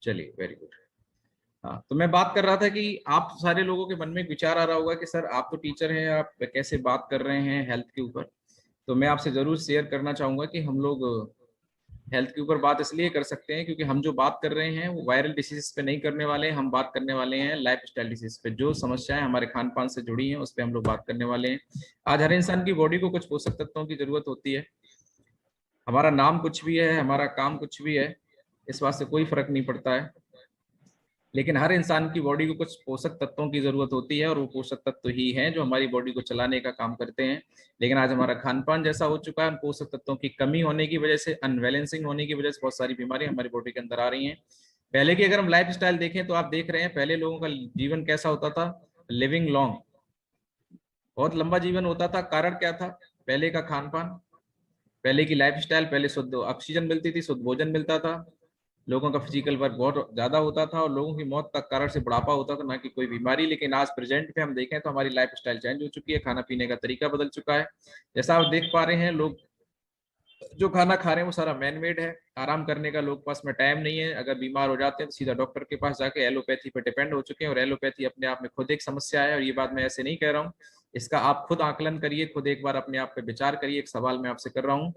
चलिए, very good. हाँ, तो मैं बात कर रहा था कि आप सारे लोगों के मन में एक विचार आ रहा होगा कि सर आप तो टीचर हैं, आप कैसे बात कर रहे हैं हेल्थ के ऊपर। तो मैं आपसे जरूर शेयर करना चाहूंगा कि हम लोग हेल्थ के ऊपर बात इसलिए कर सकते हैं क्योंकि हम जो बात कर रहे हैं वो वायरल डिसीज पे नहीं करने वाले हैं, हम बात करने वाले हैं लाइफ स्टाइल डिसीज पे। जो समस्याएं हमारे खान पान से जुड़ी हैं उस पर हम लोग बात करने वाले हैं। आज हर इंसान की बॉडी को कुछ पोषक तत्वों की जरूरत होती है। हमारा नाम कुछ भी है, हमारा काम कुछ भी है, इस बात से कोई फर्क नहीं पड़ता है, लेकिन हर इंसान की बॉडी को कुछ पोषक तत्वों की जरूरत होती है और वो पोषक तत्व ही हैं जो हमारी बॉडी को चलाने का काम करते हैं। लेकिन आज हमारा खान पान जैसा हो चुका है, उन पोषक तत्वों की कमी होने की वजह से, अनबैलेंसिंग होने की वजह से बहुत सारी बीमारियां हमारी बॉडी के अंदर आ रही हैं। पहले की अगर हम लाइफ स्टाइल देखें तो आप देख रहे हैं पहले लोगों का जीवन कैसा होता था, लिविंग लॉन्ग, बहुत लंबा जीवन होता था। कारण क्या था? पहले का खान पान, पहले की लाइफ स्टाइल, पहले शुद्ध ऑक्सीजन मिलती थी, शुद्ध भोजन मिलता था, लोगों का फिजिकल वर्क बहुत ज्यादा होता था और लोगों की मौत का कारण से बुढ़ापा होता था, ना कि कोई बीमारी। लेकिन आज प्रेजेंट पे हम देखें तो हमारी लाइफ स्टाइल चेंज हो चुकी है, खाना पीने का तरीका बदल चुका है। जैसा आप देख पा रहे हैं, लोग जो खाना खा रहे हैं वो सारा मैन मेड है। आराम करने का लोग पास में टाइम नहीं है, अगर बीमार हो जाते हैं तो सीधा डॉक्टर के पास जाके एलोपैथी पे डिपेंड हो चुके हैं। और एलोपैथी अपने आप में खुद एक समस्या है, और ये बात मैं ऐसे नहीं कह रहा हूँ, इसका आप खुद आकलन करिए, खुद एक बार अपने आप पे विचार करिए। एक सवाल मैं आपसे कर रहा हूँ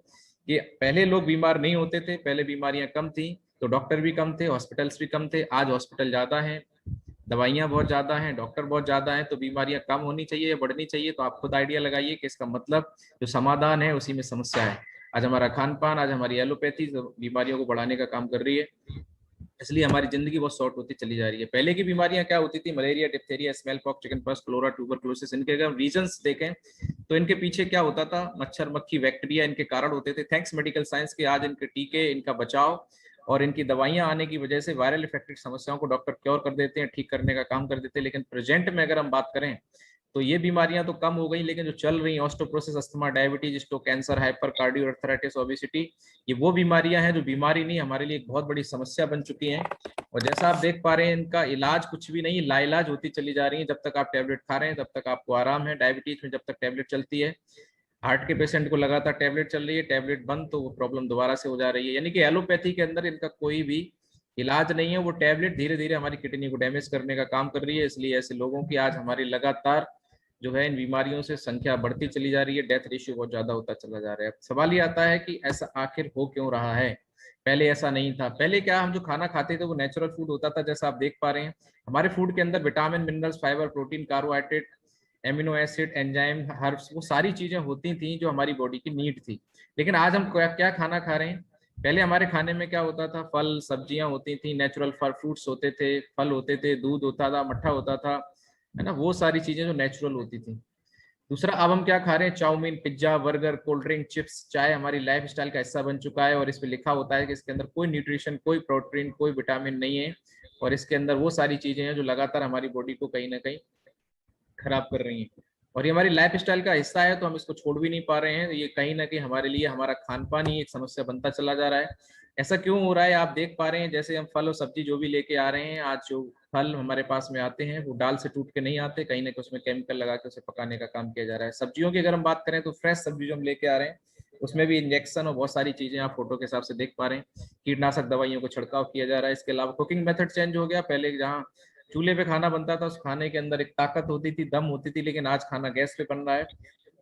कि पहले लोग बीमार नहीं होते थे, पहले बीमारियां कम थी तो डॉक्टर भी कम थे, हॉस्पिटल्स भी कम थे। आज हॉस्पिटल ज्यादा हैं, दवाइयां बहुत ज्यादा हैं, डॉक्टर बहुत ज्यादा हैं, तो बीमारियां कम होनी चाहिए या बढ़नी चाहिए? तो आप खुद आइडिया लगाइए कि इसका मतलब जो समाधान है उसी में समस्या है। आज हमारा खान पान, आज हमारी एलोपैथी बीमारियों को बढ़ाने का काम कर रही है, इसलिए हमारी जिंदगी बहुत शॉर्ट होती चली जा रही है। पहले की बीमारियां क्या होती थी? Malaria, diphtheria, small pox, chicken pox, cholera, tuberculosis. इनके अगर हम रीजंस देखें तो इनके पीछे क्या होता था? मच्छर, मक्खी, बैक्टीरिया इनके कारण होते थे। थैंक्स मेडिकल साइंस के आज इनके टीके, इनका बचाव और इनकी दवाइयां आने की वजह से वायरल इफेक्टेड समस्याओं को डॉक्टर क्योर कर देते हैं, ठीक करने का काम कर देते हैं। लेकिन प्रेजेंट में अगर हम बात करें तो ये बीमारियां तो कम हो गई, लेकिन जो चल रही osteoporosis, asthma, diabetes, stroke, cancer, hyper cardio arthritis, obesity, ये वो बीमारियां हैं जो बीमारी नहीं, हमारे लिए एक बहुत बड़ी समस्या बन चुकी हैं। और जैसा आप देख पा रहे हैं, इनका इलाज कुछ भी नहीं, लाइलाज होती चली जा रही है। जब तक आप टैबलेट खा रहे हैं तब तक आपको आराम है। डायबिटीज में जब तक टैबलेट चलती है, हार्ट के पेशेंट को लगातार टैबलेट चल रही है, टैबलेट बंद तो वो प्रॉब्लम दोबारा से हो जा रही है। यानी कि एलोपैथी के अंदर इनका कोई भी इलाज नहीं है, वो टैबलेट धीरे धीरे हमारी किडनी को डैमेज करने का काम कर रही है। इसलिए ऐसे लोगों की आज हमारी लगातार जो है इन बीमारियों से संख्या बढ़ती चली जा रही है, डेथ रेशियो बहुत ज्यादा होता चला जा रहा है। सवाल ये आता है कि ऐसा आखिर हो क्यों रहा है? पहले ऐसा नहीं था। पहले क्या, हम जो खाना खाते थे वो नेचुरल फूड होता था। जैसा आप देख पा रहे हैं, हमारे फूड के अंदर vitamin, minerals, fibre, protein, carbohydrate, amino acid, enzyme, herbs, वो सारी चीजें होती थी जो हमारी बॉडी की नीड थी। लेकिन आज हम क्या क्या खाना खा रहे हैं? पहले हमारे खाने में क्या होता था? फल सब्जियां होती थी, नेचुरल फल, फ्रूट्स होते थे, फल होते थे, दूध होता था, मट्ठा होता था, है ना, वो सारी चीजें जो नेचुरल होती थी। दूसरा, अब हम क्या खा रहे हैं? Chowmein, pizza, burger, cold drink, chips, चाय हमारी लाइफ स्टाइल का हिस्सा बन चुका है। और इस पे लिखा होता है कि इसके अंदर कोई न्यूट्रिशन, कोई प्रोटीन, कोई विटामिन नहीं है। और इसके अंदर वो सारी चीजें हैं जो लगातार हमारी बॉडी को कहीं ना कहीं खराब कर रही हैं। और ये हमारी लाइफ स्टाइल का हिस्सा है तो हम इसको छोड़ भी नहीं पा रहे हैं। ये कहीं ना कहीं हमारे लिए हमारा खान पान ही एक समस्या बनता चला जा रहा है। ऐसा क्यों हो रहा है? आप देख पा रहे हैं, जैसे हम फल और सब्जी जो भी लेके आ रहे हैं, आज जो फल हमारे पास में आते हैं वो डाल से टूट के नहीं आते, कहीं ना कहीं उसमें केमिकल लगा के उसे पकाने का काम किया जा रहा है। सब्जियों की अगर हम बात करें तो फ्रेश सब्जी जो हम लेके आ रहे हैं उसमें भी इंजेक्शन और बहुत सारी चीजें आप फोटो के हिसाब से देख पा रहे हैं, कीटनाशक दवाइयों को छिड़काव किया जा रहा है। इसके अलावा कुकिंग मेथड चेंज हो गया। पहले जहाँ चूल्हे पे खाना बनता था, उस खाने के अंदर एक ताकत होती थी, दम होती थी, लेकिन आज खाना गैस पे बन रहा है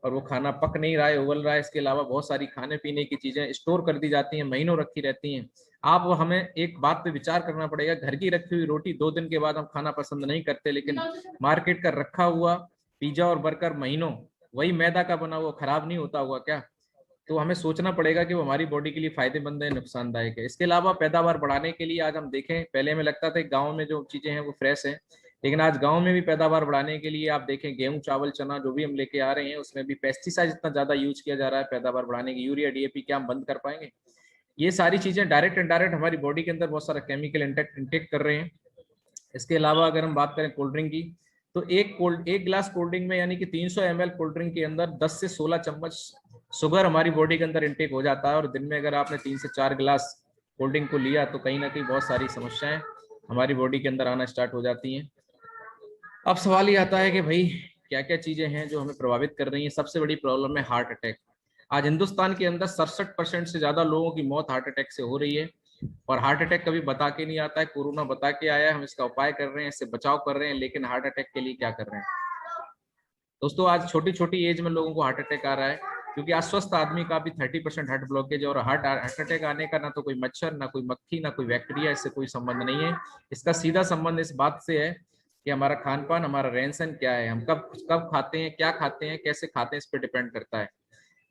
और वो खाना पक नहीं रहा है, उबल रहा है। इसके अलावा बहुत सारी खाने पीने की चीजें स्टोर कर दी जाती हैं, महीनों रखी रहती हैं। आप हमें एक बात पे विचार करना पड़ेगा, घर की रखी हुई रोटी 2 दिन के बाद हम खाना पसंद नहीं करते, लेकिन मार्केट का रखा हुआ पिज्जा और बर्गर महीनों वही मैदा का बना हुआ खराब नहीं होता होगा क्या? तो हमें सोचना पड़ेगा कि वो हमारी बॉडी के लिए फायदेमंद है, नुकसानदायक है। इसके अलावा पैदावार बढ़ाने के लिए आज हम देखें, पहले हमें लगता था कि गाँव में जो चीजें हैं वो फ्रेश है, लेकिन आज गांव में भी पैदावार बढ़ाने के लिए आप देखें, गेहूं, चावल, चना जो भी हम लेके आ रहे हैं उसमें भी पेस्टिसाइड इतना ज्यादा यूज किया जा रहा है पैदावार बढ़ाने की। यूरिया, डीएपी क्या हम बंद कर पाएंगे? ये सारी चीजें डायरेक्ट इनडायरेक्ट हमारी बॉडी के अंदर बहुत सारा केमिकल इंटेक कर रहे हैं। इसके अलावा अगर हम बात करें कोल्ड ड्रिंक की, तो एक गिलास कोल्ड ड्रिंक में, यानी कि 300 ml कोल्ड ड्रिंक के अंदर 10 से 16 चम्मच शुगर हमारी बॉडी के अंदर इंटेक हो जाता है। और दिन में अगर आपने 3 से 4 गिलास कोल्ड ड्रिंक को लिया तो कहीं ना कहीं बहुत सारी समस्याएं हमारी बॉडी के अंदर आना स्टार्ट हो जाती हैं। अब सवाल ये आता है कि भाई क्या क्या चीजें हैं जो हमें प्रभावित कर रही हैं? सबसे बड़ी प्रॉब्लम है हार्ट अटैक। आज हिंदुस्तान के अंदर 67% से ज्यादा लोगों की मौत हार्ट अटैक से हो रही है। और हार्ट अटैक कभी बता के नहीं आता है। कोरोना बता के आया है, हम इसका उपाय कर रहे हैं, इससे बचाव कर रहे हैं, लेकिन हार्ट अटैक के लिए क्या कर रहे हैं दोस्तों? आज छोटी छोटी एज में लोगों को हार्ट अटैक आ रहा है, क्योंकि अस्वस्थ आदमी का भी 30% हार्ट ब्लॉकेज है। और हार्ट अटैक आने का ना तो कोई मच्छर, ना कोई मक्खी, ना कोई बैक्टीरिया, इससे कोई संबंध नहीं है। इसका सीधा संबंध इस बात से है कि हमारा खान पान, हमारा रहन सहन क्या है, हम कब कब खाते हैं, क्या खाते हैं, कैसे खाते हैं, इस पर डिपेंड करता है।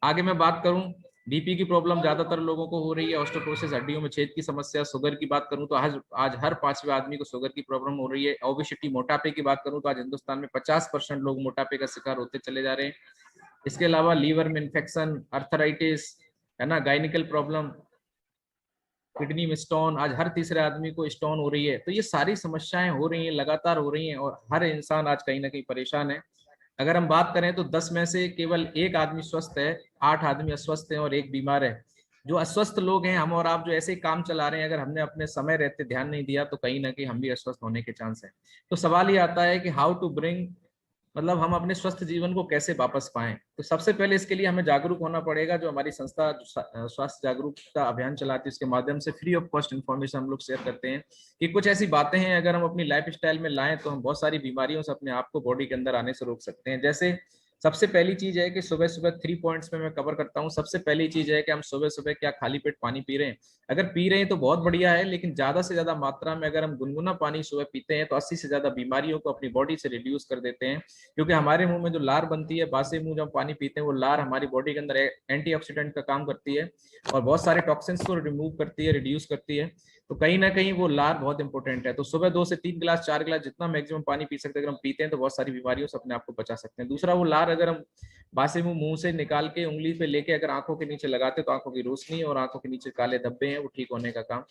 आगे मैं बात करूं, बीपी की प्रॉब्लम ज्यादातर लोगों को हो रही है, ऑस्टियोपोरोसिस, हड्डियों में छेद की समस्या। शुगर की बात करूं तो आज हर 5वें आदमी को शुगर की प्रॉब्लम हो रही है। ओबेसिटी, मोटापे की बात करूं तो आज हिंदुस्तान में 50% लोग मोटापे का शिकार होते चले जा रहे हैं। इसके अलावा लीवर में इन्फेक्शन, अर्थराइटिस, है ना, गायनिकल प्रॉब्लम, किडनी में स्टोन, आज हर तीसरे आदमी को स्टोन हो रही है। तो ये सारी समस्याएं हो रही हैं, लगातार हो रही हैं, और हर इंसान आज कहीं ना कहीं परेशान है। अगर हम बात करें तो 10 में से केवल एक आदमी स्वस्थ है, 8 आदमी अस्वस्थ हैं और एक बीमार है। जो अस्वस्थ लोग हैं, हम और आप जो ऐसे ही काम चला रहे हैं, अगर हमने अपने समय रहते ध्यान नहीं दिया तो कहीं ना कहीं हम भी अस्वस्थ होने के चांस है। तो सवाल ये आता है कि हाउ टू ब्रिंग, मतलब हम अपने स्वस्थ जीवन को कैसे वापस पाएं। तो सबसे पहले इसके लिए हमें जागरूक होना पड़ेगा। जो हमारी संस्था स्वास्थ्य जागरूकता अभियान चलाती है, उसके माध्यम से फ्री ऑफ कॉस्ट इन्फॉर्मेशन हम लोग शेयर करते हैं कि कुछ ऐसी बातें हैं, अगर हम अपनी लाइफ स्टाइल में लाएं तो हम बहुत सारी बीमारियों से अपने आप को बॉडी के अंदर आने से रोक सकते हैं। जैसे सबसे पहली चीज है कि सुबह सुबह 3 पॉइंट्स में मैं कवर करता हूँ। सबसे पहली चीज है कि हम सुबह सुबह क्या खाली पेट पानी पी रहे हैं। अगर पी रहे हैं तो बहुत बढ़िया है, लेकिन ज्यादा से ज्यादा मात्रा में अगर हम गुनगुना पानी सुबह पीते हैं तो 80 से ज्यादा बीमारियों को अपनी बॉडी से रिड्यूस कर देते हैं। क्योंकि हमारे मुंह में जो लार बनती है, बासे मुंह जब पानी पीते हैं, वो लार हमारी बॉडी के अंदर एंटीऑक्सीडेंट का काम करती है और बहुत सारे टॉक्सिन्स को रिमूव करती है, रिड्यूस करती है। तो कहीं ना कहीं वो लार बहुत इंपॉर्टेंट है। तो सुबह 2 से 3 गिलास, 4 गिलास, जितना मैक्सिमम पानी पी सकते हैं अगर हम पीते हैं तो बहुत सारी बीमारियों से अपने आप को बचा सकते हैं। दूसरा, वो लार अगर हम बासे मुंह से निकाल के उंगली पे लेके अगर आंखों के नीचे लगाते तो आंखों की रोशनी और आंखों के नीचे काले धब्बे हैं वो ठीक होने का काम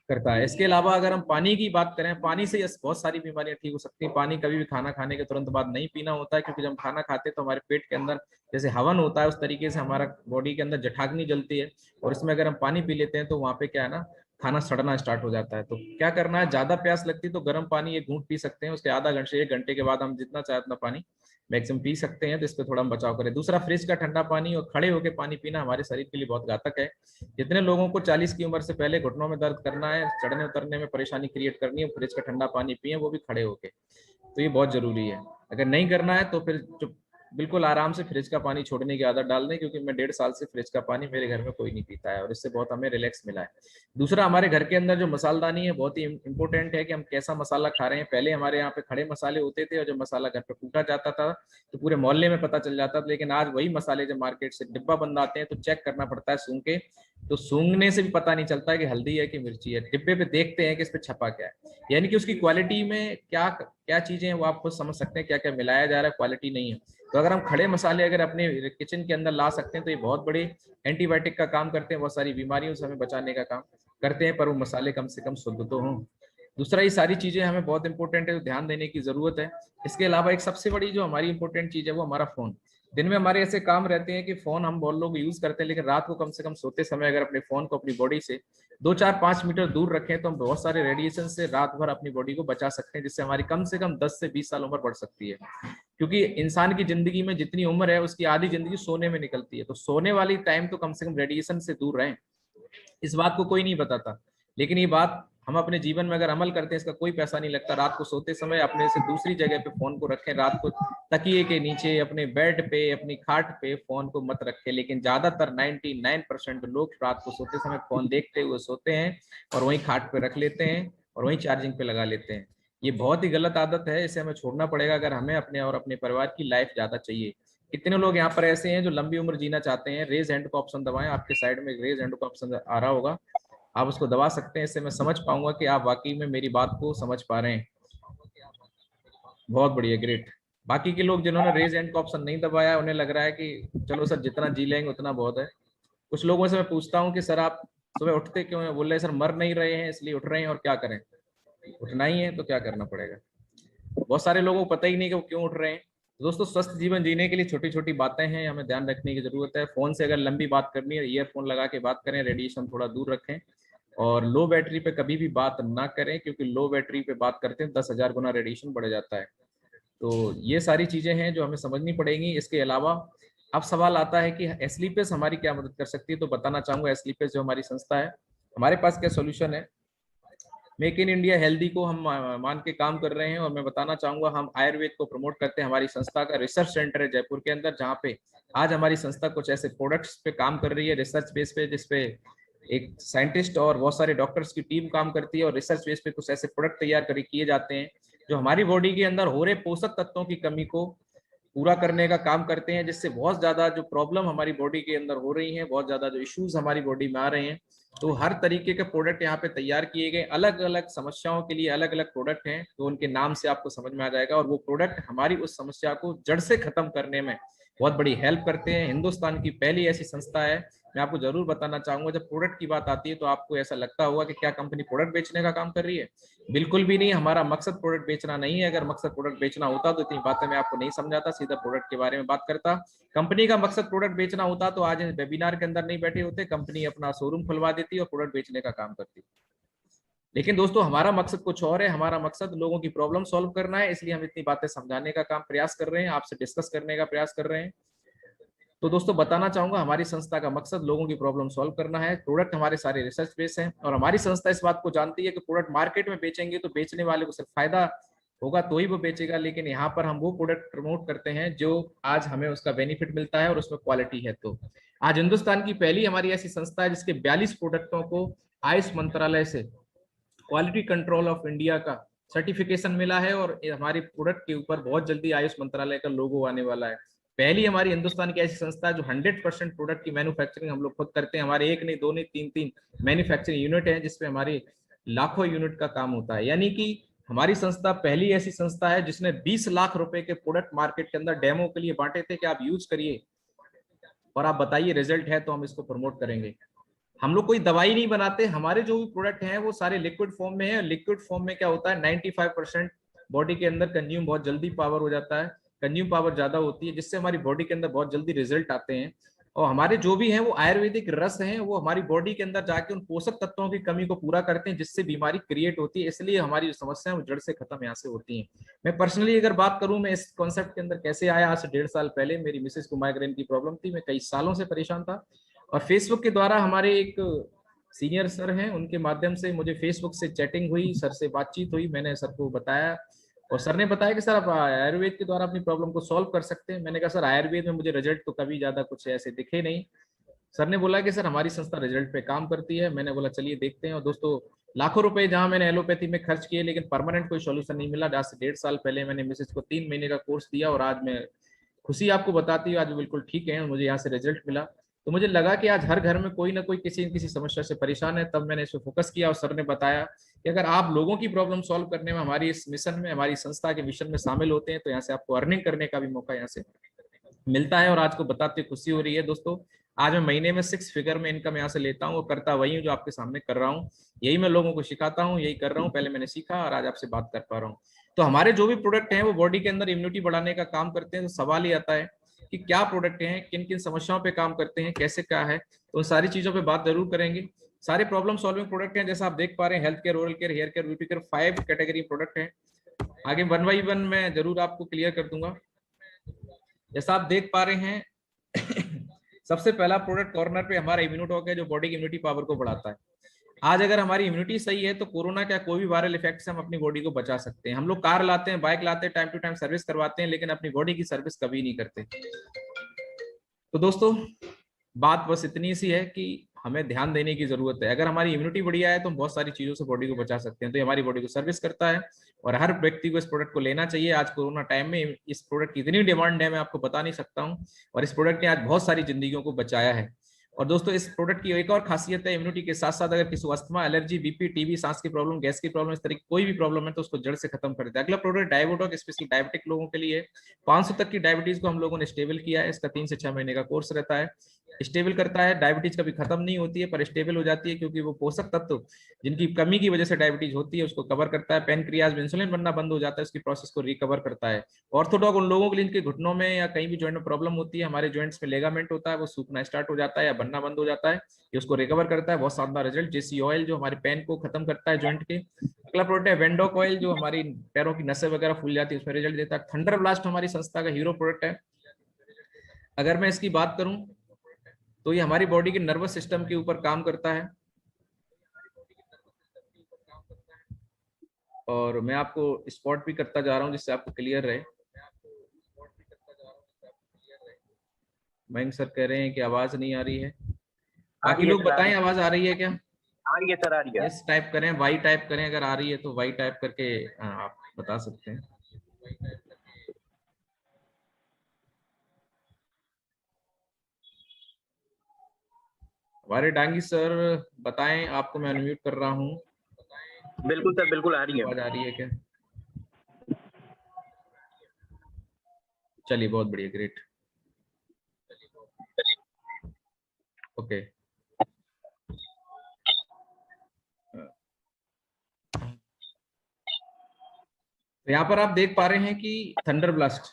करता है। इसके अलावा अगर हम पानी की बात करें, पानी से बहुत सारी बीमारियां ठीक हो सकती हैं। पानी कभी भी खाना खाने के तुरंत बाद नहीं पीना होता है, क्योंकि जब खाना खाते हैं तो हमारे पेट के अंदर जैसे हवन होता है, उस तरीके से हमारा बॉडी के अंदर जठाग्नि जलती है, और इसमें अगर हम पानी पी लेते हैं तो वहां पे क्या है ना, खाना सड़ना स्टार्ट हो जाता है। तो क्या करना है, ज्यादा प्यास लगती है तो गर्म पानी 1 घूंट पी सकते हैं, उसके आधा घंटे से 1 घंटे के बाद हम जितना चाहे उतना पानी मैक्सिमम पी सकते हैं। तो इस पर थोड़ा हम बचाव करें। दूसरा, फ्रिज का ठंडा पानी और खड़े होकर पानी पीना हमारे शरीर के लिए बहुत घातक है। जितने लोगों को 40 की उम्र से पहले घुटनों में दर्द करना है, चढ़ने उतरने में परेशानी क्रिएट करनी है, फ्रिज का ठंडा पानी पिए, वो भी खड़े होके। तो ये बहुत जरूरी है। अगर नहीं करना है तो फिर बिल्कुल आराम से फ्रिज का पानी छोड़ने की आदत डाल दें, क्योंकि मैं 1.5 साल से फ्रिज का पानी मेरे घर में कोई नहीं पीता है और इससे बहुत हमें रिलैक्स मिला है। दूसरा, हमारे घर के अंदर जो मसालदानी है बहुत ही इंपॉर्टेंट है कि हम कैसा मसाला खा रहे हैं। पहले हमारे यहाँ पे खड़े मसाले होते थे और जब मसाला घर पे कूटा जाता था तो पूरे मोहल्ले में पता चल जाता था, लेकिन आज वही मसाले जब मार्केट से डिब्बा बंद आते हैं तो चेक करना पड़ता है सूंघ के। तो सूंघने से भी पता नहीं चलता है कि हल्दी है कि मिर्ची है, डिब्बे पे देखते हैं कि इस पे छपा क्या है, यानी कि उसकी क्वालिटी में क्या क्या चीजें हैं वो आप खुद समझ सकते हैं, क्या क्या मिलाया जा रहा है, क्वालिटी नहीं है। तो अगर हम खड़े मसाले अगर अपने किचन के अंदर ला सकते हैं तो ये बहुत बड़े एंटीबायोटिक का काम करते हैं, बहुत सारी बीमारियों से हमें बचाने का काम करते हैं, पर वो मसाले कम से कम शुद्ध तो हों। दूसरा, ये सारी चीजें हमें बहुत इंपॉर्टेंट है, तो ध्यान देने की जरूरत है। इसके अलावा एक सबसे बड़ी जो हमारी इंपॉर्टेंट चीज है वो हमारा फोन। दिन में हमारे ऐसे काम रहते हैं कि फोन हम बहुत लोग यूज करते हैं, लेकिन रात को कम से कम सोते समय अगर अपने फोन को अपनी बॉडी से 2, 4, 5 मीटर दूर रखें तो हम बहुत सारे रेडिएशन से रात भर अपनी बॉडी को बचा सकते हैं, जिससे हमारी कम से कम 10 से 20 साल उम्र बढ़ सकती है। क्योंकि इंसान की जिंदगी में जितनी उम्र है उसकी आधी जिंदगी सोने में निकलती है, तो सोने वाली टाइम तो कम से कम रेडिएशन से दूर रहें। इस बात को कोई नहीं बताता, लेकिन ये बात हम अपने जीवन में अगर अमल करते हैं इसका कोई पैसा नहीं लगता। रात को सोते समय अपने से दूसरी जगह पे फोन को रखें, रात को तकिए के नीचे, अपने बेड पे, अपनी खाट पे फोन को मत रखें। लेकिन ज्यादातर 99% लोग रात को सोते समय फोन देखते हुए सोते हैं और वहीं खाट पे रख लेते हैं और वहीं चार्जिंग पे लगा लेते हैं। ये बहुत ही गलत आदत है, इसे हमें छोड़ना पड़ेगा अगर हमें अपने और अपने परिवार की लाइफ ज्यादा चाहिए। कितने लोग यहाँ पर ऐसे हैं जो लंबी उम्र जीना चाहते हैं? रेज हैंड का ऑप्शन दबाएं, आपके साइड में रेज हैंड का ऑप्शन आ रहा होगा, आप उसको दबा सकते हैं। इससे मैं समझ पाऊंगा कि आप वाकई में मेरी बात को समझ पा रहे हैं। बहुत बढ़िया, ग्रेट। बाकी के लोग जिन्होंने रेज हैंड का ऑप्शन नहीं दबाया उन्हें लग रहा है कि चलो सर जितना जी लेंगे उतना बहुत है। कुछ लोगों से मैं पूछता हूँ कि सर आप सुबह उठते क्यों हैं? बोल रहे सर मर नहीं रहे हैं इसलिए उठ रहे हैं, और क्या करें, उठना ही है तो क्या करना पड़ेगा। बहुत सारे लोगों को पता ही नहीं कि वो क्यों उठ रहे हैं। तो दोस्तों, स्वस्थ जीवन जीने के लिए छोटी छोटी बातें हैं, हमें ध्यान रखने की जरूरत है। फोन से अगर लंबी बात करनी है, ईयरफोन लगा के बात करें, रेडिएशन थोड़ा दूर रखें, और लो बैटरी पे कभी भी बात ना करें, क्योंकि लो बैटरी पे बात करते हैं 10,000 गुना रेडिएशन बढ़ जाता है। तो ये सारी चीजें हैं जो हमें समझनी पड़ेंगी। इसके अलावा अब सवाल आता है कि एस्लीपेस हमारी क्या मदद कर सकती है, तो बताना चाहूंगा एस्लीपेस जो हमारी संस्था है हमारे पास क्या सोल्यूशन है? मेक इन इंडिया हेल्दी को हम मान के काम कर रहे हैं, और मैं बताना चाहूंगा हम आयुर्वेद को प्रमोट करते हैं। हमारी संस्था का रिसर्च सेंटर है जयपुर के अंदर, जहाँ पे आज हमारी संस्था कुछ ऐसे प्रोडक्ट्स पे काम कर रही है रिसर्च बेस पे, जिसपे एक साइंटिस्ट और बहुत सारे डॉक्टर्स की टीम काम करती है, और रिसर्च बेस पे कुछ ऐसे प्रोडक्ट तैयार किए जाते हैं जो हमारी बॉडी के अंदर हो रहे पोषक तत्वों की कमी को पूरा करने का काम करते हैं, जिससे बहुत ज्यादा जो प्रॉब्लम हमारी बॉडी के अंदर हो रही है, बहुत ज्यादा जो इश्यूज हमारी बॉडी में आ रहे हैं, तो हर तरीके के प्रोडक्ट यहाँ पे तैयार किए गए। अलग अलग समस्याओं के लिए अलग अलग प्रोडक्ट हैं, तो उनके नाम से आपको समझ में आ जाएगा, और वो प्रोडक्ट हमारी उस समस्या को जड़ से खत्म करने में बहुत बड़ी हेल्प करते हैं। हिंदुस्तान की पहली ऐसी संस्था है। मैं आपको जरूर बताना चाहूंगा, जब प्रोडक्ट की बात आती है तो आपको ऐसा लगता होगा कि क्या कंपनी प्रोडक्ट बेचने का काम कर रही है? बिल्कुल भी नहीं। हमारा मकसद प्रोडक्ट बेचना नहीं है। अगर मकसद प्रोडक्ट बेचना होता तो इतनी बातें मैं आपको नहीं समझाता, सीधा प्रोडक्ट के बारे में बात करता। कंपनी का मकसद प्रोडक्ट बेचना होता तो आज इस वेबिनार के अंदर नहीं बैठे होते, कंपनी अपना शोरूम खुलवा देती और प्रोडक्ट बेचने का काम करती। लेकिन दोस्तों हमारा मकसद कुछ और है। हमारा मकसद लोगों की प्रॉब्लम सॉल्व करना है, इसलिए हम इतनी बातें समझाने का काम प्रयास कर रहे हैं, आपसे डिस्कस करने का प्रयास कर रहे हैं। तो दोस्तों बताना चाहूंगा, हमारी संस्था का मकसद लोगों की प्रॉब्लम सॉल्व करना है। प्रोडक्ट हमारे सारे रिसर्च बेस हैं, और हमारी संस्था इस बात को जानती है कि प्रोडक्ट मार्केट में बेचेंगे तो बेचने वाले को सिर्फ फायदा होगा तो ही वो बेचेगा, लेकिन यहाँ पर हम वो प्रोडक्ट प्रमोट करते हैं जो आज हमें उसका बेनिफिट मिलता है और उसमें क्वालिटी है। तो आज हिंदुस्तान की पहली हमारी ऐसी संस्था है जिसके 42 प्रोडक्टों को आयुष मंत्रालय से क्वालिटी कंट्रोल ऑफ इंडिया का सर्टिफिकेशन मिला है, और हमारे प्रोडक्ट के ऊपर बहुत जल्दी आयुष मंत्रालय का लोगो आने वाला है। पहली हमारी हिंदुस्तान की ऐसी संस्था है जो 100% प्रोडक्ट की मैन्युफैक्चरिंग हम लोग खुद करते हैं। हमारे एक नहीं, दो नहीं, तीन तीन मैन्युफैक्चरिंग यूनिट है, जिसपे हमारे लाखों यूनिट का काम होता है। यानी कि हमारी संस्था पहली ऐसी संस्था है जिसने 20 लाख रुपए के प्रोडक्ट मार्केट के अंदर डेमो के लिए बांटे थे कि आप यूज करिए और आप बताइए रिजल्ट है तो हम इसको प्रमोट करेंगे। हम लोग कोई दवाई नहीं बनाते। हमारे जो भी प्रोडक्ट हैं वो सारे लिक्विड फॉर्म में है। लिक्विड फॉर्म में क्या होता है, 95% बॉडी के अंदर कंज्यूम बहुत जल्दी पावर हो जाता है, कंज्यूम पावर ज्यादा होती है, जिससे हमारी बॉडी के अंदर बहुत जल्दी रिजल्ट आते हैं। और हमारे जो भी हैं वो आयुर्वेदिक रस हैं, वो हमारी बॉडी के अंदर जाके उन पोषक तत्वों की कमी को पूरा करते हैं, जिससे बीमारी क्रिएट होती है। इसलिए हमारी जो समस्या है वो जड़ से खत्म यहाँ से होती है। मैं पर्सनली अगर बात करूं, मैं इस कॉन्सेप्ट के अंदर कैसे आया, आज से 1.5 साल पहले मेरी मिसेज को माइग्रेन की प्रॉब्लम थी। मैं कई सालों से परेशान था, और फेसबुक के द्वारा हमारे एक सीनियर सर हैं, उनके माध्यम से मुझे फेसबुक से चैटिंग हुई, सर से बातचीत हुई, मैंने सर को बताया, और सर ने बताया कि सर आप आयुर्वेद के द्वारा अपनी प्रॉब्लम को सॉल्व कर सकते हैं। मैंने कहा सर आयुर्वेद में मुझे रिजल्ट तो कभी ज्यादा कुछ ऐसे दिखे नहीं। सर ने बोला कि सर हमारी संस्था रिजल्ट पे काम करती है। मैंने बोला चलिए देखते हैं। और दोस्तों लाखों रुपए जहां मैंने एलोपैथी में खर्च किए, लेकिन परमानेंट कोई सोल्यूशन नहीं मिला। आज से 1.5 साल पहले मैंने मिसेज को 3 महीने का कोर्स दिया, और आज मैं खुशी आपको बताती हूँ, आज बिल्कुल ठीक है, मुझे यहाँ से रिजल्ट मिला। तो मुझे लगा कि आज हर घर में कोई ना कोई किसी न किसी समस्या से परेशान है। तब मैंने इस पर फोकस किया, और सर ने बताया कि अगर आप लोगों की प्रॉब्लम सॉल्व करने में हमारी इस मिशन में, हमारी संस्था के मिशन में शामिल होते हैं, तो यहाँ से आपको अर्निंग करने का भी मौका यहाँ से मिलता है। और आज को बताते हुए खुशी हो रही है दोस्तों, आज मैं महीने में 6 फिगर में इनकम यहाँ से लेता हूँ, और करता वही हूँ जो आपके सामने कर रहा हूँ। यही मैं लोगों को सिखाता हूँ, यही कर रहा हूँ। पहले मैंने सीखा और आज आपसे बात कर पा रहा हूँ। तो हमारे जो भी प्रोडक्ट हैं वो बॉडी के अंदर इम्यूनिटी बढ़ाने का काम करते हैं। तो सवाल ये आता है कि क्या प्रोडक्ट हैं, किन किन समस्याओं पे काम करते हैं, कैसे क्या है, तो उन सारी चीजों पे बात जरूर करेंगे। सारे प्रॉब्लम सॉल्विंग प्रोडक्ट हैं, जैसा आप देख पा रहे हैं, health care, oral care, hair care, beauty care, 5 category product हैं। आगे 1 बाई 1 मैं जरूर आपको क्लियर कर दूंगा। जैसा आप देख पा रहे हैं सबसे पहला प्रोडक्ट कॉर्नर पे हमारा इम्यूनोटॉक है, जो बॉडी की इम्यूनिटी पावर को बढ़ाता है। आज अगर हमारी इम्यूनिटी सही है तो कोरोना क्या कोई भी वायरल इफेक्ट से हम अपनी बॉडी को बचा सकते हैं। हम लोग कार लाते हैं, बाइक लाते हैं, टाइम टू टाइम सर्विस करवाते हैं, लेकिन अपनी बॉडी की सर्विस कभी नहीं करते। तो दोस्तों बात बस इतनी सी है कि हमें ध्यान देने की जरूरत है। अगर हमारी इम्यूनिटी बढ़िया है तो हम बहुत सारी चीजों से बॉडी को बचा सकते हैं। तो ये हमारी बॉडी को सर्विस करता है, और हर व्यक्ति को इस प्रोडक्ट को लेना चाहिए। आज कोरोना टाइम में इस प्रोडक्ट की इतनी डिमांड है, मैं आपको बता नहीं सकता हूँ, और इस प्रोडक्ट ने आज बहुत सारी जिंदगियों को बचाया है। और दोस्तों इस प्रोडक्ट की एक और खासियत है, इम्यूनिटी के साथ साथ अगर किसी को अस्थमा, एलर्जी, बीपी, टीबी, सांस की प्रॉब्लम, गैस की प्रॉब्लम, इस तरह की कोई भी प्रॉब्लम है तो उसको जड़ से खत्म कर देता है। अगला प्रोडक्ट डायबोटॉक, स्पेशली डायबिटिक लोगों के लिए 500 तक की डायबिटीज को हम लोगों ने स्टेबल किया है। इसका 3 से 6 महीने का कोर्स रहता है। स्टेबल करता है, डायबिटीज कभी खत्म नहीं होती है पर स्टेबल हो जाती है, क्योंकि वो पोषक तत्व जिनकी कमी की वजह से डायबिटीज होती है उसको कवर करता है। पेनक्रियाज में इंसुलिन बनना बंद हो जाता है, उसकी प्रोसेस को रिकवर करता है। ऑर्थोडॉक उन लोगों के लिए जिनके घुटनों में या कहीं भी जॉइंट में प्रॉब्लम होती है, हमारे जॉइंट्स में लेगामेंट होता है वो सूखना स्टार्ट हो जाता है या बनना बंद हो जाता है, ये उसको रिकवर करता है। बहुत शानदार रिजल्ट। जेसी ऑयल जो हमारे पेन को खत्म करता है जॉइंट के। अगला प्रोडक्ट है वेंडोक ऑयल, जो हमारी पैरों की नसें वगैरह फूल जाती है उसमें रिजल्ट देता है। थंडर ब्लास्ट हमारी संस्था का हीरो प्रोडक्ट है। अगर मैं इसकी बात करूं तो ये हमारी बॉडी के नर्वस सिस्टम के ऊपर काम करता है। और मैं आपको स्पॉट भी करता जा रहा हूँ जिससे आपको क्लियर रहे। मयंक सर कह रहे हैं कि आवाज नहीं आ रही है। आ बाकी रही है लोग सर, आ रही बताएं आवाज आ रही है क्या? आ रही है सर, आ रही है। यस टाइप करें, वाई टाइप करें, अगर आ रही है तो वाई टाइप करके आप बता सकते हैं। हमारे डांगी सर बताएं, आपको मैं अनम्यूट कर रहा हूँ। बिल्कुल सर, बिल्कुल आ रही है। आवाज आ रही है क्या? चलिए बहुत बढ़िया, ग्रेट। ओके, तो यहाँ पर आप देख पा रहे हैं कि थंडर ब्लास्ट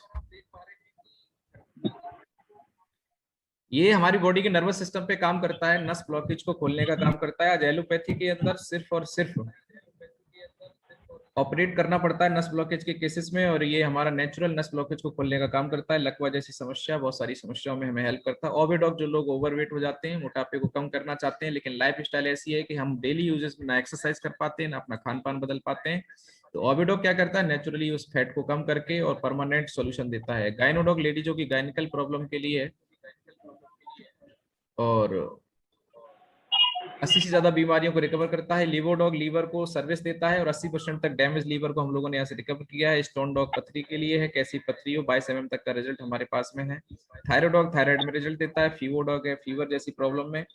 ये हमारी बॉडी के नर्वस सिस्टम पे काम करता है, नस ब्लॉकेज को खोलने का काम करता है। आज एलोपैथी के अंदर सिर्फ और सिर्फ ऑपरेट करना पड़ता है नस ब्लॉकेज के केसेस में, और ये हमारा नेचुरल नस ब्लॉकेज को खोलने का काम करता है। लकवा जैसी समस्या, बहुत सारी समस्याओं में हमें हेल्प करता है। ओबेडॉक, जो लोग ओवरवेट हो जाते हैं, मोटापे को कम करना चाहते हैं, लेकिन लाइफ स्टाइल ऐसी है कि हम डेली यूजेस में ना एक्सरसाइज कर पाते हैं ना अपना खान पान बदल पाते हैं, तो ओबेडॉक क्या करता है, नेचुरली उस फैट को कम करके और परमानेंट सॉल्यूशन देता है। गायनोडॉक, लेडीजों की गायनिकल प्रॉब्लम के लिए है, और 80 से ज्यादा बीमारियों को रिकवर करता है। लिवोडॉग लीवर को सर्विस देता है और 80% तक डैमेज लीवर को हम लोगों ने यहाँ से रिकवर किया है। स्टोन डॉग पथरी के लिए है, कैसी पथरी हो, 22 mm तक का रिजल्ट हमारे पास में है। थायरोडॉग थायराइड में रिजल्ट देता है। फीवोडॉग है, फीवर जैसी प्रॉब्लम में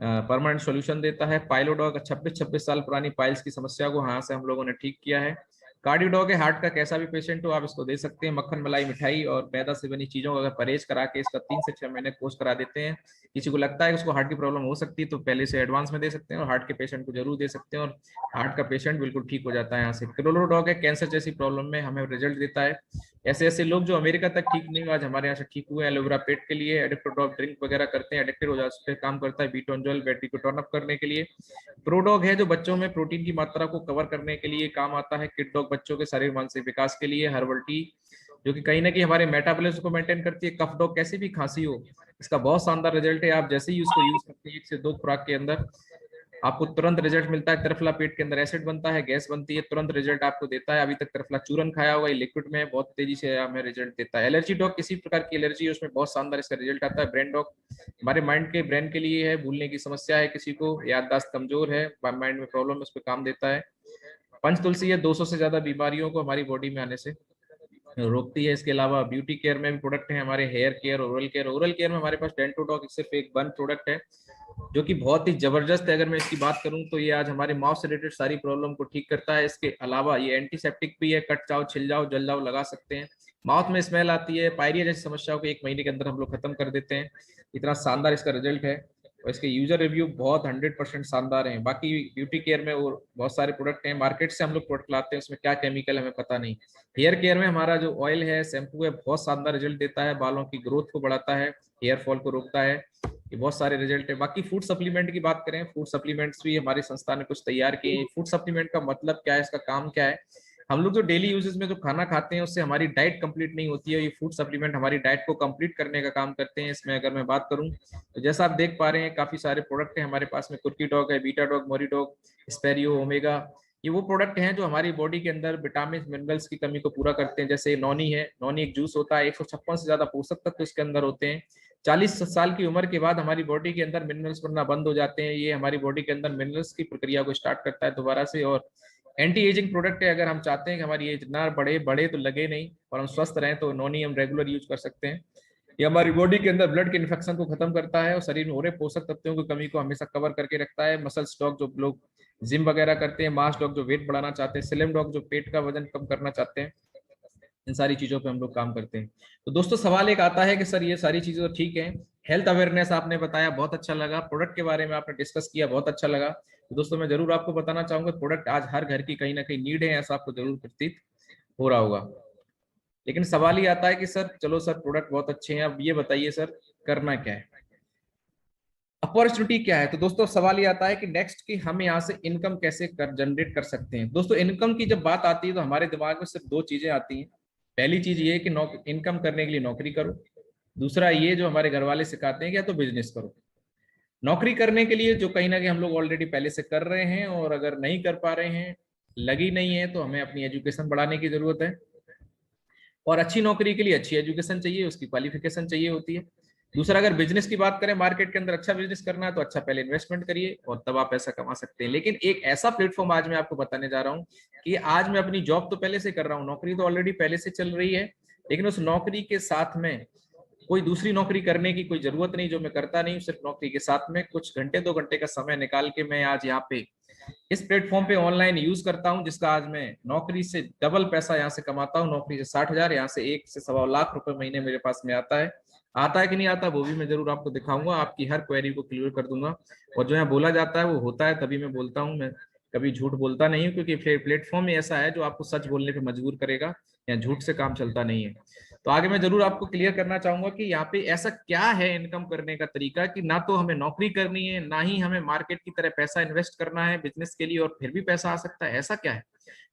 परमानेंट सॉल्यूशन देता है। पाइलोडॉग 26-26 साल पुरानी पाइल्स की समस्या को यहाँ से हम लोगों ने ठीक किया है। कार्डियोडॉग है, हार्ट का कैसा भी पेशेंट हो आप इसको दे सकते हैं। मक्खन मलाई मिठाई और मैदा से बनी चीजों का अगर परहेज करा के इसका 3 से 6 महीने कोर्स करा देते हैं, किसी को लगता है कि उसको हार्ट की प्रॉब्लम हो सकती है तो पहले से एडवांस में दे सकते हैं, और हार्ट के पेशेंट को जरूर दे सकते हैं, और हार्ट का पेशेंट बिल्कुल ठीक हो जाता है यहाँ से। क्रोलोडॉग है, कैंसर जैसी प्रॉब्लम में हमें रिजल्ट देता है। ऐसे ऐसे लोग जो अमेरिका तक ठीक नहीं हुए आज हमारे यहाँ से ठीक हुए हैं। एलोवेरा पेट के लिए, एडिक्टोड्रॉप ड्रिंक वगैरह करते हैं, एडिक्टेड हो जाते हैं, उस पर काम करता है। बीटोंजोल बैटरी को टर्न अप करने के लिए। प्रोडॉग है जो बच्चों में प्रोटीन की मात्रा को कवर करने के लिए काम आता है। किड डॉग बच्चों के शारीरिक मानसिक विकास के लिए। हर्बल टी जो कि कहीं ना कहीं हमारे मेटाबॉलिज्म को मेंटेन करती है। कफ डॉग, कैसी भी खांसी हो, इसका बहुत शानदार रिजल्ट है। आप जैसे ही उसको यूज करते हैं 1 से 2 खुराक के अंदर आपको तुरंत रिजल्ट मिलता है। त्रिफला पेट के अंदर एसिड बनता है, गैस बनती है, तुरंत रिजल्ट आपको देता है। अभी तक त्रिफला चूरन खाया होगा, ये लिक्विड में बहुत तेजी से हमें रिजल्ट देता है। एलर्जी डॉग, किसी प्रकार की एलर्जी है उसमें बहुत शानदार इसका रिजल्ट आता है। ब्रेन डॉग हमारे माइंड के ब्रेन के लिए है, भूलने की समस्या है, किसी को याददाश्त कमजोर है, माइंड में प्रॉब्लम है, उस पर काम देता है। पंच तुलसी है, 200 से ज्यादा बीमारियों को हमारी बॉडी में आने से रोकती है। इसके अलावा ब्यूटी केयर में भी प्रोडक्ट है हमारे, hair care, oral care. Oral care में हमारे पास डेंटोडॉक सिर्फ एक वन प्रोडक्ट है जो कि बहुत ही जबरदस्त है। अगर मैं इसकी बात करूं तो ये आज हमारे माउथ से रिलेटेड सारी प्रॉब्लम को ठीक करता है। इसके अलावा ये एंटीसेप्टिक भी है, कट जाओ, छिल जाओ, जल जाओ लगा सकते हैं। माउथ में स्मेल आती है, पायरिया जैसी समस्याओं को 1 महीने के अंदर हम लोग खत्म कर देते हैं। इतना शानदार इसका रिजल्ट है, और इसके यूजर रिव्यू बहुत 100% शानदार हैं। बाकी ब्यूटी केयर में और बहुत सारे प्रोडक्ट हैं, मार्केट से हम लोग प्रोडक्ट लाते हैं, उसमें क्या केमिकल हमें पता नहीं। हेयर केयर में हमारा जो ऑयल है, शैम्पू है, बहुत शानदार रिजल्ट देता है, बालों की ग्रोथ को बढ़ाता है, हेयर फॉल को रोकता है, ये बहुत सारे रिजल्ट है। बाकी फूड सप्लीमेंट की बात करें, फूड सप्लीमेंट्स भी हमारे संस्था ने कुछ तैयार किए हैं। फूड सप्लीमेंट का मतलब क्या है, इसका काम क्या है? हम लोग जो डेली यूजेस में जो खाना खाते हैं उससे हमारी डाइट कंप्लीट नहीं होती है, ये फूड सप्लीमेंट हमारी डाइट को कंप्लीट करने का काम करते हैं। इसमें अगर मैं बात करूं तो जैसा आप देख पा रहे हैं काफी सारे प्रोडक्ट हैं हमारे पास में। कुर्की डॉग है, बीटा डॉग, मोरी डॉग, स्पेरियो, ओमेगा, ये वो प्रोडक्ट हैं जो हमारी बॉडी के अंदर विटामिन मिनरल्स की कमी को पूरा करते हैं। जैसे नॉनी है, नॉनी एक जूस होता है, 156 से ज्यादा पोषक तत्व इसके अंदर होते हैं। 40 साल की उम्र के बाद हमारी बॉडी के अंदर मिनरल्स बनना बंद हो जाते हैं, ये हमारी बॉडी के अंदर मिनरल्स की प्रक्रिया को स्टार्ट करता है दोबारा से। और एंटी एजिंग प्रोडक्ट है, अगर हम चाहते हैं कि हमारी एज ना बढ़े, बढ़े तो लगे नहीं और हम स्वस्थ रहें, तो नॉनी हम रेगुलर यूज कर सकते हैं। ये हमारी बॉडी के अंदर ब्लड के इन्फेक्शन को खत्म करता है और शरीर में हो रहे पोषक तत्वों की कमी को हमेशा कवर करके रखता है। मसल्स डॉग जो लोग जिम वगैरह करते हैं, मास डॉग जो वेट बढ़ाना चाहते हैं, स्लिम डॉग जो पेट का वजन कम करना चाहते हैं, इन सारी चीजों पे हम लोग काम करते हैं। तो दोस्तों सवाल एक आता है कि सर ये सारी चीजें तो ठीक है, हेल्थ अवेयरनेस आपने बताया, बहुत अच्छा लगा, प्रोडक्ट के बारे में आपने डिस्कस किया, बहुत अच्छा लगा। तो दोस्तों मैं जरूर आपको बताना चाहूंगा, प्रोडक्ट आज हर घर की कहीं ना कहीं नीड है, ऐसा आपको जरूर प्रतीत हो रहा होगा। लेकिन सवाल ये आता है कि सर चलो सर प्रोडक्ट बहुत अच्छे हैं, अब ये बताइए सर करना क्या है, अपॉर्चुनिटी क्या है? तो दोस्तों सवाल ये आता है कि नेक्स्ट कि हम यहाँ से इनकम कैसे जनरेट कर सकते हैं। दोस्तों इनकम की जब बात आती है तो हमारे दिमाग में सिर्फ 2 चीजें आती हैं। पहली चीज ये है कि इनकम करने के लिए नौकरी करो। दूसरा ये जो हमारे घर वाले सिखाते हैं कि या तो बिजनेस करो। नौकरी करने के लिए जो कहीं ना कहीं हम लोग ऑलरेडी पहले से कर रहे हैं, और अगर नहीं कर पा रहे हैं लगी नहीं है तो हमें अपनी एजुकेशन बढ़ाने की जरूरत है, और अच्छी नौकरी के लिए अच्छी एजुकेशन चाहिए, उसकी क्वालिफिकेशन चाहिए होती है। दूसरा, अगर बिजनेस की बात करें, मार्केट के अंदर अच्छा बिजनेस करना है तो अच्छा पहले इन्वेस्टमेंट करिए और तब आप पैसा कमा सकते हैं। लेकिन एक ऐसा प्लेटफॉर्म आज मैं आपको बताने जा रहा हूँ कि आज मैं अपनी जॉब तो पहले से कर रहा हूँ, नौकरी तो ऑलरेडी पहले से चल रही है, लेकिन उस नौकरी के साथ में कोई दूसरी नौकरी करने की कोई जरूरत नहीं, जो मैं करता नहीं हूँ। सिर्फ नौकरी के साथ में कुछ घंटे 2 घंटे का समय निकाल के मैं आज यहाँ पे इस प्लेटफॉर्म पे ऑनलाइन यूज करता हूँ, जिसका आज मैं नौकरी से डबल पैसा यहाँ से कमाता हूँ। नौकरी से 60,000, यहाँ से 1 से 1.25 लाख रुपए महीने मेरे पास में आता है। आता है कि नहीं आता वो भी मैं जरूर आपको दिखाऊंगा, आपकी हर क्वेरी को क्लियर कर दूंगा। और जो यहाँ बोला जाता है वो होता है, तभी मैं बोलता हूँ, मैं कभी झूठ बोलता नहीं हूँ, क्योंकि प्लेटफॉर्म ऐसा है जो आपको सच बोलने पर मजबूर करेगा, या झूठ से काम चलता नहीं है। तो आगे मैं जरूर आपको क्लियर करना चाहूंगा कि यहाँ पे ऐसा क्या है इनकम करने का तरीका, कि ना तो हमें नौकरी करनी है, ना ही हमें मार्केट की तरह पैसा इन्वेस्ट करना है बिजनेस के लिए, और फिर भी पैसा आ सकता है। ऐसा क्या है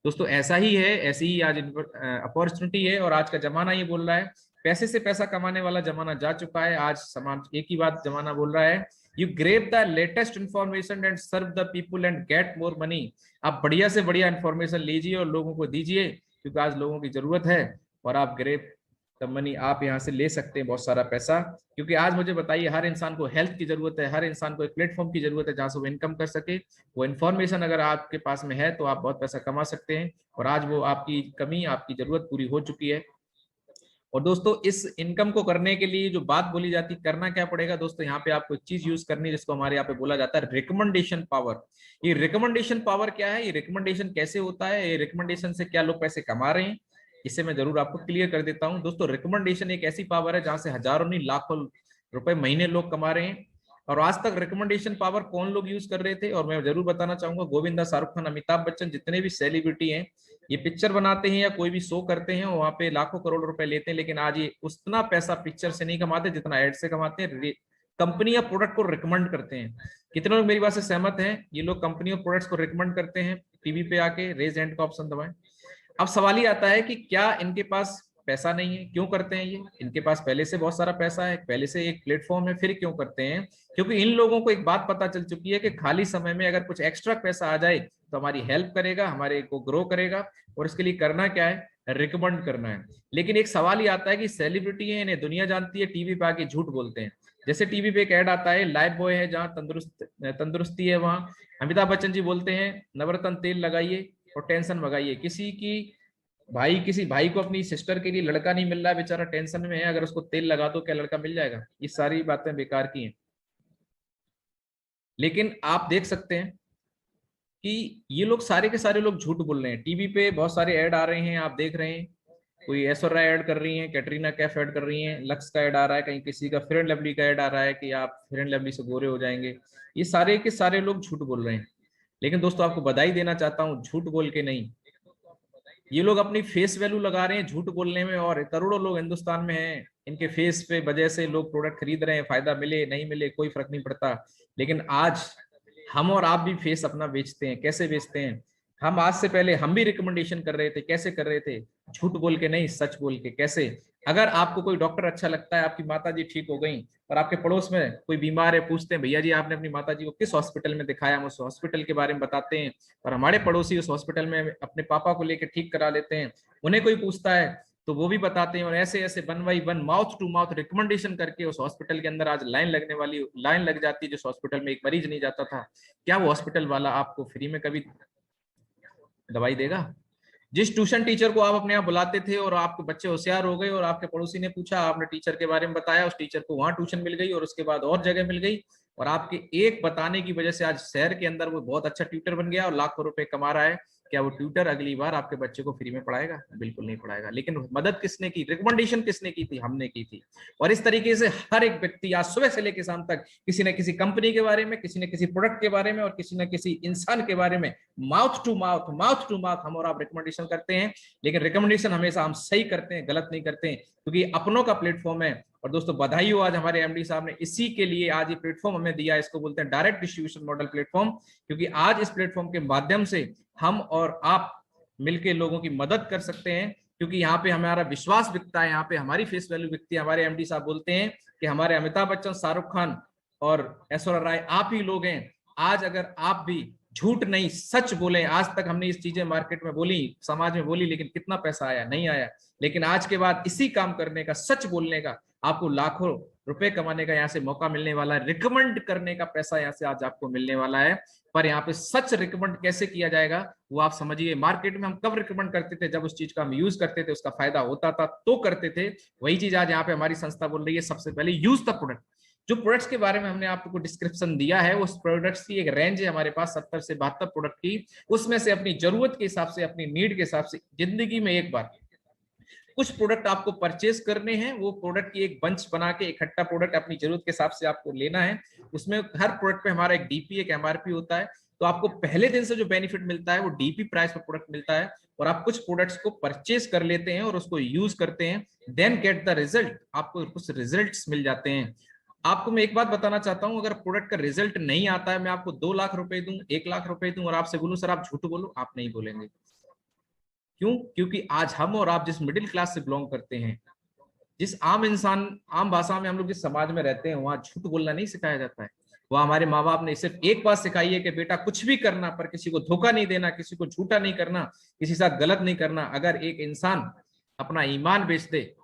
दोस्तों? ऐसा ही है, ऐसी ही आज अपॉर्चुनिटी है, और आज का जमाना ये बोल रहा है, पैसे से पैसा कमाने वाला जमाना जा चुका है। आज समाज एक ही बात जमाना बोल रहा है, you grab the latest information and serve the people and get more money. आप बढ़िया से बढ़िया इंफॉर्मेशन लीजिए और लोगों को दीजिए, क्योंकि आज लोगों की जरूरत है, और आप ग्रेब द मनी, आप यहाँ से ले सकते हैं बहुत सारा पैसा। क्योंकि आज मुझे बताइए, हर इंसान को हेल्थ की जरूरत है, हर इंसान को एक प्लेटफॉर्म की जरूरत है जहां से वो इनकम कर सके। वो इन्फॉर्मेशन अगर आपके पास में है तो आप बहुत पैसा कमा सकते हैं, और आज वो आपकी कमी, आपकी जरूरत पूरी हो चुकी है। और दोस्तों, इस इनकम को करने के लिए जो बात बोली जाती, करना क्या पड़ेगा दोस्तों? यहाँ पे आपको एक चीज यूज करनी है जिसको हमारे यहाँ पे बोला जाता है रिकमेंडेशन पावर। ये रिकमेंडेशन पावर क्या है, ये रिकमेंडेशन कैसे होता है, ये रिकमेंडेशन से क्या लोग पैसे कमा रहे हैं, इसे मैं जरूर आपको क्लियर कर देता हूँ। दोस्तों, रिकमेंडेशन एक ऐसी पावर है जहां से हजारों नहीं लाखों रुपए महीने लोग कमा रहे हैं। और आज तक रिकमेंडेशन पावर कौन लोग यूज कर रहे थे, और मैं जरूर बताना चाहूंगा, गोविंदा, शाहरुख खान, अमिताभ बच्चन, जितने भी सेलिब्रिटी हैं, ये पिक्चर बनाते हैं या कोई भी शो करते हैं, वहां पे लाखों करोड़ रुपए लेते हैं, लेकिन आज ये उतना पैसा पिक्चर से नहीं कमाते जितना एड से कमाते हैं। कंपनी या प्रोडक्ट को रिकमेंड करते हैं। कितने लोग मेरी बात से सहमत हैं? ये लोग कंपनी और प्रोडक्ट्स को रिकमेंड करते हैं। टीवी पे आके रेज हैंड का ऑप्शन दबाएं। अब सवाल ये आता है कि क्या इनके पास पैसा नहीं है? क्यों करते हैं ये? इनके पास पहले से बहुत सारा पैसा है, पहले से एक प्लेटफॉर्म है, फिर क्यों करते हैं? क्योंकि इन लोगों को एक बात पता चल चुकी है कि खाली समय में अगर कुछ एक्स्ट्रा पैसा आ जाए तो हमारी हेल्प करेगा, हमारे को ग्रो करेगा, और इसके लिए करना क्या है? रिकमेंड करना है। लेकिन एक सवाल ये आता है कि सेलिब्रिटी है, इन्हें दुनिया जानती है, टीवी पे आके झूठ बोलते हैं। जैसे टीवी पे एक ऐड आता है, लाइफ बॉय है, जहाँ तंदुरुस्ती है, वहां अमिताभ बच्चन जी बोलते हैं, नवरत्न तेल लगाइए और टेंशन भगाइए। किसी भाई को अपनी सिस्टर के लिए लड़का नहीं मिल रहा है, बेचारा टेंशन में है, अगर उसको तेल लगा दो क्या लड़का मिल जाएगा? ये सारी बातें बेकार की हैं। लेकिन आप देख सकते हैं कि ये लोग सारे के सारे लोग झूठ बोल रहे हैं। टीवी पे बहुत सारे ऐड आ रहे हैं, आप देख रहे हैं, कोई ऐश्वर्या ऐड कर रही है, कैटरीना कैफ ऐड कर रही है, लक्स का ऐड आ रहा है, कहीं किसी का फेयर एंड लवली का ऐड आ रहा है कि आप फेयर एंड लवली से गोरे हो जाएंगे। ये सारे के सारे लोग झूठ बोल रहे हैं। लेकिन दोस्तों, आपको बधाई देना चाहता हूँ, झूठ बोल के नहीं, ये लोग अपनी फेस वैल्यू लगा रहे हैं झूठ बोलने में, और करोड़ों लोग हिंदुस्तान में हैं, इनके फेस पे वजह से लोग प्रोडक्ट खरीद रहे हैं, फायदा मिले नहीं मिले कोई फर्क नहीं पड़ता। लेकिन आज हम और आप भी फेस अपना बेचते हैं। कैसे बेचते हैं? हम आज से पहले हम भी रिकमेंडेशन कर रहे थे। कैसे कर रहे थे? झूठ बोल के नहीं, सच बोल के। कैसे? अगर आपको कोई डॉक्टर अच्छा लगता है, आपकी माता जी ठीक हो गई, और आपके पड़ोस में कोई बीमार है, पूछते हैं भैया जी आपने अपनी माता जी को किस हॉस्पिटल में दिखाया, हम उस हॉस्पिटल के बारे में बताते हैं, और हमारे पड़ोसी उस हॉस्पिटल में अपने पापा को लेकर ठीक करा लेते हैं। उन्हें कोई पूछता है तो वो भी बताते हैं, और ऐसे ऐसे one by one, mouth to mouth recommendation करके उस हॉस्पिटल के अंदर आज लाइन लग जाती है। जिस हॉस्पिटल में एक मरीज नहीं जाता था, क्या वो हॉस्पिटल वाला आपको फ्री में कभी दवाई देगा? जिस ट्यूशन टीचर को आप अपने यहाँ बुलाते थे और आपके बच्चे होशियार हो गए और आपके पड़ोसी ने पूछा, आपने टीचर के बारे में बताया, उस टीचर को वहां ट्यूशन मिल गई और उसके बाद और जगह मिल गई, और आपके एक बताने की वजह से आज शहर के अंदर वो बहुत अच्छा ट्यूटर बन गया और लाखों रुपए कमा रहा है। क्या वो ट्यूटर अगली बार आपके बच्चे को फ्री में पढ़ाएगा? बिल्कुल नहीं पढ़ाएगा। लेकिन मदद किसने की? रिकमेंडेशन किसने की थी? हमने की थी। और इस तरीके से हर एक व्यक्ति आज सुबह से लेकर शाम तक किसी न किसी कंपनी के बारे में, किसी न किसी प्रोडक्ट के बारे में, और किसी न किसी इंसान के बारे में माउथ टू माउथ हम और आप रिकमेंडेशन करते हैं। लेकिन रिकमेंडेशन हमेशा हम सही करते हैं, गलत नहीं करते हैं, क्योंकि अपनों का प्लेटफॉर्म है। और दोस्तों, बधाई हो, आज हमारे एमडी साहब ने इसी के लिए आज ये प्लेटफॉर्म हमें दिया। इसको बोलते हैं डायरेक्ट डिस्ट्रीब्यूशन मॉडल प्लेटफॉर्म, क्योंकि आज इस प्लेटफॉर्म के माध्यम से हम और आप मिलके लोगों की मदद कर सकते हैं, क्योंकि यहाँ पे हमारा विश्वास बिकता है, यहाँ पे हमारी फेस वैल्यू बिकती है। हमारे एमडी साहब बोलते हैं कि हमारे अमिताभ बच्चन, शाहरुख खान और ऐश्वर्या राय आप ही लोग हैं। आज अगर आप भी झूठ नहीं, सच बोले। आज तक हमने इस चीजें मार्केट में बोली, समाज में बोली, लेकिन कितना पैसा आया? नहीं आया। लेकिन आज के बाद इसी काम करने का, सच बोलने का, आपको लाखों रुपए कमाने का यहाँ से मौका मिलने वाला है। रिकमेंड करने का पैसा यहाँ से आज आपको मिलने वाला है। पर यहाँ पे सच रिकमेंड कैसे किया जाएगा वो आप समझिए। मार्केट में हम कब रिकमेंड करते थे? जब उस चीज का हम यूज करते थे, उसका फायदा होता था तो करते थे। वही चीज आज यहाँ पे हमारी संस्था बोल रही है, सबसे पहले यूज द प्रोडक्ट। जो प्रोडक्ट्स के बारे में हमने आपको डिस्क्रिप्शन दिया है, उस प्रोडक्ट्स की एक रेंज है हमारे पास 70 से 72 प्रोडक्ट की। उसमें से अपनी जरूरत के हिसाब से, अपनी नीड के हिसाब से जिंदगी में एक बार कुछ प्रोडक्ट आपको परचेज करने हैं। वो प्रोडक्ट की एक बंच बना के इकट्ठा प्रोडक्ट अपनी जरूरत के हिसाब से आपको लेना है। उसमें हर प्रोडक्ट पे हमारा एक डीपी, एक एमआरपी होता है। तो आपको पहले दिन से जो बेनिफिट मिलता है वो डीपी प्राइस पर प्रोडक्ट मिलता है। और आप कुछ प्रोडक्ट्स को परचेज कर लेते हैं और उसको यूज करते हैं, देन गेट द रिजल्ट। आपको कुछ रिजल्ट्स मिल जाते हैं। आपको मैं एक बात बताना चाहता हूं, अगर प्रोडक्ट का रिजल्ट नहीं आता है, मैं आपको 2 लाख रुपए दूं, 1 लाख रुपए दूं और आपसे बोलूं सर आप झूठ बोलो, आप नहीं बोलेंगे। क्यों? क्योंकि आज हम और आप जिस मिडिल क्लास से बिलोंग करते हैं, जिस आम इंसान, आम भाषा में हम लोग जिस समाज में रहते हैं, वहां झूठ बोलना नहीं सिखाया जाता है। वह हमारे माँ बाप ने सिर्फ एक बात सिखाई है कि बेटा कुछ भी करना पर किसी को धोखा नहीं देना, किसी को झूठा नहीं करना, किसी के साथ गलत नहीं करना। अगर एक इंसान अपना ईमान बेच दे,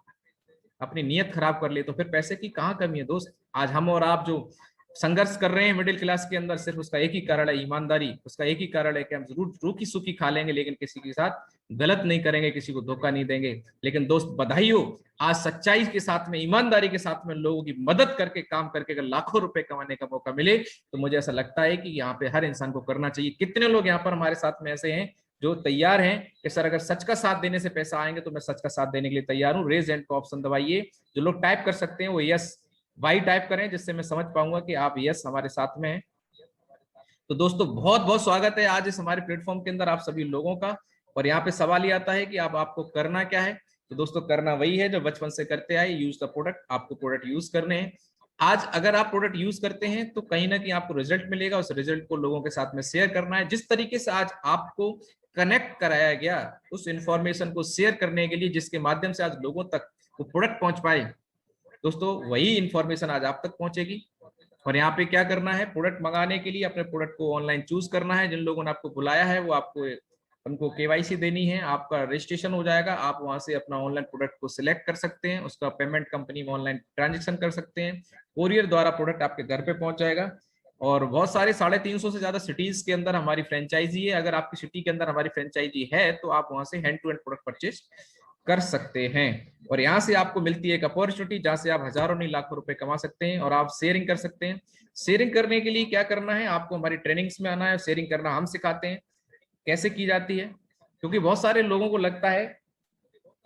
अपनी नीयत खराब कर ले, तो फिर पैसे की कहाँ कमी है दोस्त? आज हम और आप जो संघर्ष कर रहे हैं मिडिल क्लास के अंदर, सिर्फ उसका एक ही कारण है, ईमानदारी। उसका एक ही कारण है कि हम जरूर रूखी सूखी खा लेंगे, लेकिन किसी के साथ गलत नहीं करेंगे, किसी को धोखा नहीं देंगे। लेकिन दोस्त बधाई हो, आज सच्चाई के साथ में, ईमानदारी के साथ में लोगों की मदद करके, काम करके अगर लाखों रुपए कमाने का मौका मिले, तो मुझे ऐसा लगता है कि यहाँ पे हर इंसान को करना चाहिए। कितने लोग यहाँ पर हमारे साथ में ऐसे हैं जो तैयार हैं कि सर अगर सच का साथ देने से पैसा आएंगे तो मैं सच का साथ देने के लिए तैयार हूं? रेज हैंड का ऑप्शन दबाइए। जो लोग टाइप कर सकते हैं वो यस वाई टाइप करें, जिससे मैं समझ पाऊंगा कि आप यस हमारे साथ में हैं। तो दोस्तों बहुत बहुत स्वागत है आज इस हमारे प्लेटफॉर्म के अंदर आप सभी लोगों का। और यहाँ पे सवाल ये आता है कि अब आपको करना क्या है? तो दोस्तों करना वही है जो बचपन से करते आए, यूज द प्रोडक्ट। आपको प्रोडक्ट यूज करने हैं। आज अगर आप प्रोडक्ट यूज करते हैं तो कहीं ना कहीं आपको रिजल्ट मिलेगा। उस रिजल्ट को लोगों के साथ में शेयर करना है। जिस तरीके से आज आपको कनेक्ट कराया गया, उस इंफॉर्मेशन को शेयर करने के लिए, जिसके माध्यम से आज लोगों तक वो प्रोडक्ट पहुंच पाए, दोस्तों वही इंफॉर्मेशन आज आप तक पहुंचेगी। और यहाँ पे क्या करना है? प्रोडक्ट मंगाने के लिए अपने प्रोडक्ट को ऑनलाइन चूज करना है। जिन लोगों ने आपको बुलाया है वो आपको, उनको केवाईसी देनी है, आपका रजिस्ट्रेशन हो जाएगा। आप वहां से अपना ऑनलाइन प्रोडक्ट को सिलेक्ट कर सकते हैं, उसका पेमेंट कंपनी में ऑनलाइन ट्रांजेक्शन कर सकते हैं। कोरियर द्वारा प्रोडक्ट आपके घर पे पहुंच जाएगा। और बहुत सारे 350 से ज्यादा सिटीज के अंदर हमारी फ्रेंचाइजी है। अगर आपकी सिटी के अंदर हमारी फ्रेंचाइजी है तो आप वहां से hand to hand product purchase कर सकते हैं। और यहाँ से आपको मिलती है एक अपॉर्चुनिटी जहां से आप हजारों नहीं लाखों रुपए कमा सकते हैं और आप शेयरिंग कर सकते हैं। शेयरिंग करने के लिए क्या करना है? आपको हमारी ट्रेनिंग्स में आना है। शेयरिंग करना हम सिखाते हैं कैसे की जाती है, क्योंकि बहुत सारे लोगों को लगता है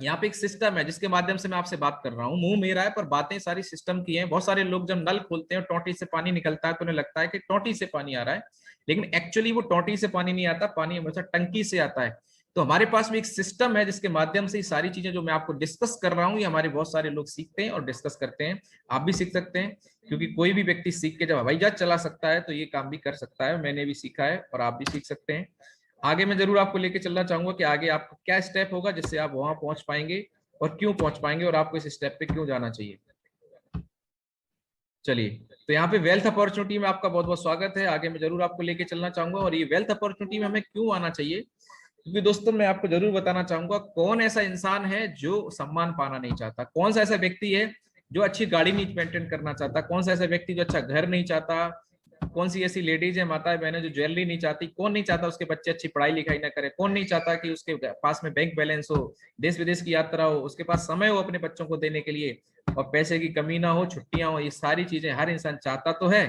यहाँ पे एक सिस्टम है जिसके माध्यम से मैं आपसे बात कर रहा हूँ, मुंह मेरा है पर बातें सारी सिस्टम की हैं। बहुत सारे लोग जब नल खोलते हैं टोटी से पानी निकलता है तो उन्हें लगता है कि टोटी से पानी आ रहा है, लेकिन एक्चुअली वो टोटी से पानी नहीं आता, पानी हमेशा टंकी से आता है। तो हमारे पास में एक सिस्टम है जिसके माध्यम से ये सारी चीजें जो मैं आपको डिस्कस कर रहा हूँ, ये हमारे बहुत सारे लोग सीखते हैं और डिस्कस करते हैं। आप भी सीख सकते हैं, क्योंकि कोई भी व्यक्ति सीख के जब हवाई जहाज चला सकता है तो ये काम भी कर सकता है। मैंने भी सीखा है और आप भी सीख सकते हैं। आगे मैं जरूर आपको लेके चलना चाहूंगा कि आगे आपको क्या स्टेप होगा जिससे आप वहां पहुंच पाएंगे और क्यों पहुंच पाएंगे और आपको इस स्टेप पे क्यों जाना चाहिए। चलिए, तो यहाँ पे वेल्थ अपॉर्चुनिटी में आपका बहुत बहुत स्वागत है। आगे मैं जरूर आपको लेके चलना चाहूंगा। और ये वेल्थ अपॉर्चुनिटी में हमें क्यों आना चाहिए, क्योंकि दोस्तों मैं आपको जरूर बताना चाहूंगा कौन ऐसा इंसान है जो सम्मान पाना नहीं चाहता, कौन सा ऐसा व्यक्ति है जो अच्छी गाड़ी नहीं मेंटेन करना चाहता, कौन सा ऐसा व्यक्ति जो अच्छा घर नहीं चाहता, कौन सी ऐसी लेडीज है, माता बहनें जो ज्वेलरी नहीं चाहती, कौन नहीं चाहता उसके बच्चे अच्छी पढ़ाई लिखाई ना करे, कौन नहीं चाहता कि उसके पास में बैंक बैलेंस हो, देश विदेश की यात्रा हो, उसके पास समय हो अपने बच्चों को देने के लिए, और पैसे की कमी ना हो, छुट्टियां हो। ये सारी चीजें हर इंसान चाहता तो है।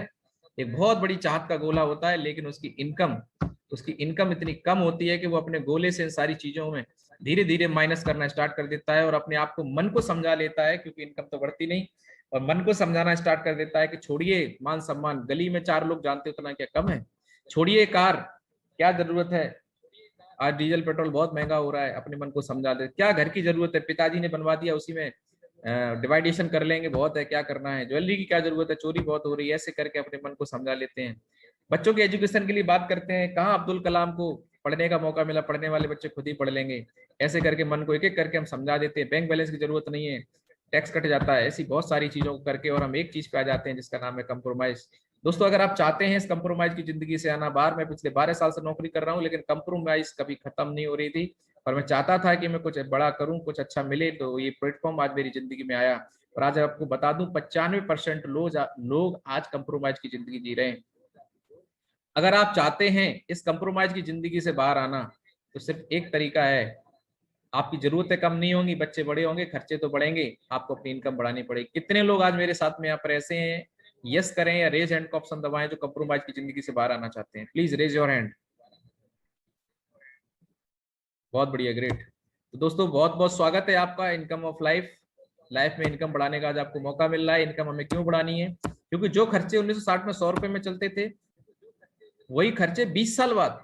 एक बहुत बड़ी चाहत का गोला होता है, लेकिन उसकी इनकम इतनी कम होती है कि वो अपने गोले से इन सारी चीजों में धीरे धीरे माइनस करना स्टार्ट कर देता है और अपने आप को, मन को समझा लेता है, क्योंकि इनकम तो बढ़ती नहीं, और मन को समझाना स्टार्ट कर देता है कि छोड़िए मान सम्मान, गली में 4 लोग जानते उतना क्या कम है, छोड़िए कार, क्या जरूरत है, आज डीजल पेट्रोल बहुत महंगा हो रहा है। अपने मन को समझा दे, क्या घर की जरूरत है, पिताजी ने बनवा दिया उसी में डिवाइडेशन कर लेंगे, बहुत है, क्या करना है, ज्वेलरी की क्या जरूरत है, चोरी बहुत हो रही है, ऐसे करके अपने मन को समझा लेते हैं। बच्चों के एजुकेशन के लिए बात करते हैं, कहाँ अब्दुल कलाम को पढ़ने का मौका मिला, पढ़ने वाले बच्चे खुद ही पढ़ लेंगे, ऐसे करके मन को एक एक करके हम समझा देते हैं। बैंक बैलेंस की जरूरत नहीं है, टैक्स कट जाता है, ऐसी बहुत सारी चीजों को करके और हम एक चीज पे आ जाते हैं जिसका नाम है कंप्रोमाइज। दोस्तों अगर आप चाहते हैं इस कंप्रोमाइज की जिंदगी से आना बाहर, मैं पिछले 12 साल से नौकरी कर रहा हूँ, लेकिन कंप्रोमाइज कभी खत्म नहीं हो रही थी, और मैं चाहता था कि मैं कुछ बड़ा करूं, कुछ अच्छा मिले, तो ये प्लेटफॉर्म आज मेरी जिंदगी में आया। और आज आपको बता दूं 95% लोग आज कंप्रोमाइज की जिंदगी जी रहे हैं। अगर आप चाहते हैं इस कंप्रोमाइज की जिंदगी से बाहर आना, तो सिर्फ एक तरीका है, आपकी जरूरतें कम नहीं होंगी, बच्चे बड़े होंगे, खर्चे तो बढ़ेंगे, आपको अपनी इनकम बढ़ानी पड़ेगी। कितने लोग आज मेरे साथ में यहाँ पर ऐसे हैं, यस करें या रेज हैंड का ऑप्शन दबाएं, जो कंप्रोमाइज की जिंदगी से बाहर आना चाहते हैं? Please raise your hand. बहुत बढ़िया, ग्रेट। तो दोस्तों बहुत बहुत स्वागत है आपका इनकम ऑफ लाइफ। लाइफ में इनकम बढ़ाने का आज आपको मौका मिल रहा है। इनकम हमें क्यों बढ़ानी है? क्योंकि जो खर्चे 1960 में 100 रुपए में चलते थे, वही खर्चे 20 साल बाद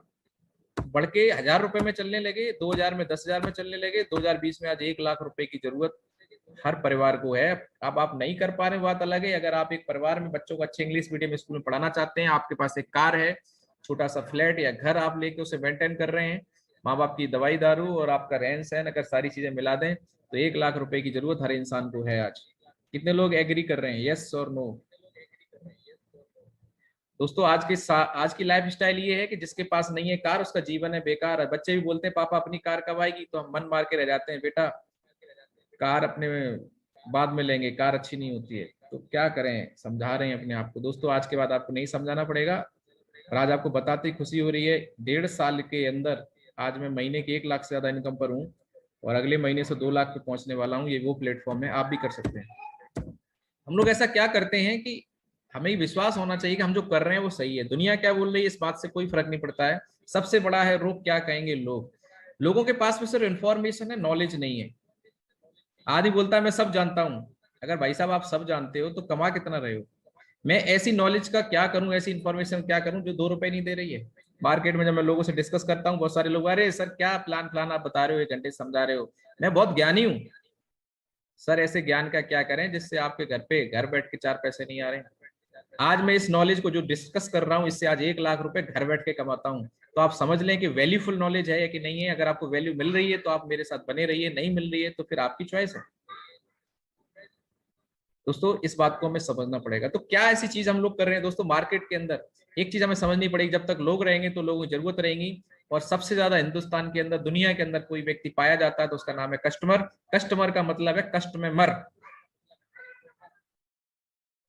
बढ़ के 1000 रुपए में चलने लगे, 2000 में 10,000 में चलने लगे, 2020 में आज 1 लाख रुपए की जरूरत हर परिवार को है। अब आप नहीं कर पा रहे, बात अलग है। अगर आप एक परिवार में बच्चों को अच्छे इंग्लिश मीडियम स्कूल में पढ़ाना चाहते हैं, आपके पास एक कार है, छोटा सा फ्लैट या घर आप लेके उसे मेंटेन कर रहे हैं, माँ बाप की दवाई दारू और आपका रहन सहन अगर सारी चीजें मिला दें, तो 1 लाख रुपए की जरूरत हर इंसान को है आज। कितने लोग एग्री कर रहे हैं, यस और नो? दोस्तों आज की लाइफ स्टाइल ये है कि जिसके पास नहीं है कार, उसका जीवन है बेकार है। बच्चे भी बोलते हैं पापा अपनी कार कब आएगी, तो हम मन मार के रह जाते हैं, बेटा कार अपने बाद में लेंगे, कार अच्छी नहीं होती है। तो क्या करें, समझा रहे हैं अपने आप को। दोस्तों आज के बाद आपको नहीं समझाना पड़ेगा, और आज आपको बताते ही खुशी हो रही है, 1.5 साल के अंदर आज मैं महीने की 1 लाख से ज्यादा इनकम पर हूँ, और अगले महीने से 2 लाख पे पहुंचने वाला हूँ। ये वो प्लेटफॉर्म है, आप भी कर सकते हैं। हम लोग ऐसा क्या करते हैं कि हमें विश्वास होना चाहिए कि हम जो कर रहे हैं वो सही है। दुनिया क्या बोल रही है इस बात से कोई फर्क नहीं पड़ता है। सबसे बड़ा है रोग क्या कहेंगे लोग। लोगों के पास में सिर्फ इन्फॉर्मेशन है, नॉलेज नहीं है। आदि बोलता है मैं सब जानता हूं। अगर भाई साहब आप सब जानते हो तो कमा कितना रहे हो? मैं ऐसी नॉलेज का क्या करूं, ऐसी इन्फॉर्मेशन क्या करूं जो 2 रुपए नहीं दे रही है। मार्केट में जब मैं लोगों से डिस्कस करता हूं, बहुत सारे लोग, अरे सर क्या प्लान प्लान आप बता रहे हो, 1 घंटे समझा रहे हो, मैं बहुत ज्ञानी हूँ। सर ऐसे ज्ञान का क्या करें जिससे आपके घर पे घर बैठ के 4 पैसे नहीं आ रहे? आज मैं इस नॉलेज को जो डिस्कस कर रहा हूँ, इससे आज 1 लाख रुपए घर बैठ के कमाता हूँ। तो आप समझ लें कि वैल्यूफुल नॉलेज है या कि नहीं है। अगर आपको वैल्यू मिल रही है तो आप मेरे साथ बने रहिए, नहीं मिल रही है तो फिर आपकी चॉइस है। दोस्तों इस बात को हमें समझना पड़ेगा। तो क्या ऐसी चीज हम लोग कर रहे हैं दोस्तों मार्केट के अंदर? एक चीज हमें समझनी पड़ेगी, जब तक लोग रहेंगे तो लोगों की जरूरत रहेगी। और सबसे ज्यादा हिंदुस्तान के अंदर, दुनिया के अंदर कोई व्यक्ति पाया जाता है तो उसका नाम है कस्टमर। कस्टमर का मतलब है कष्ट में मर।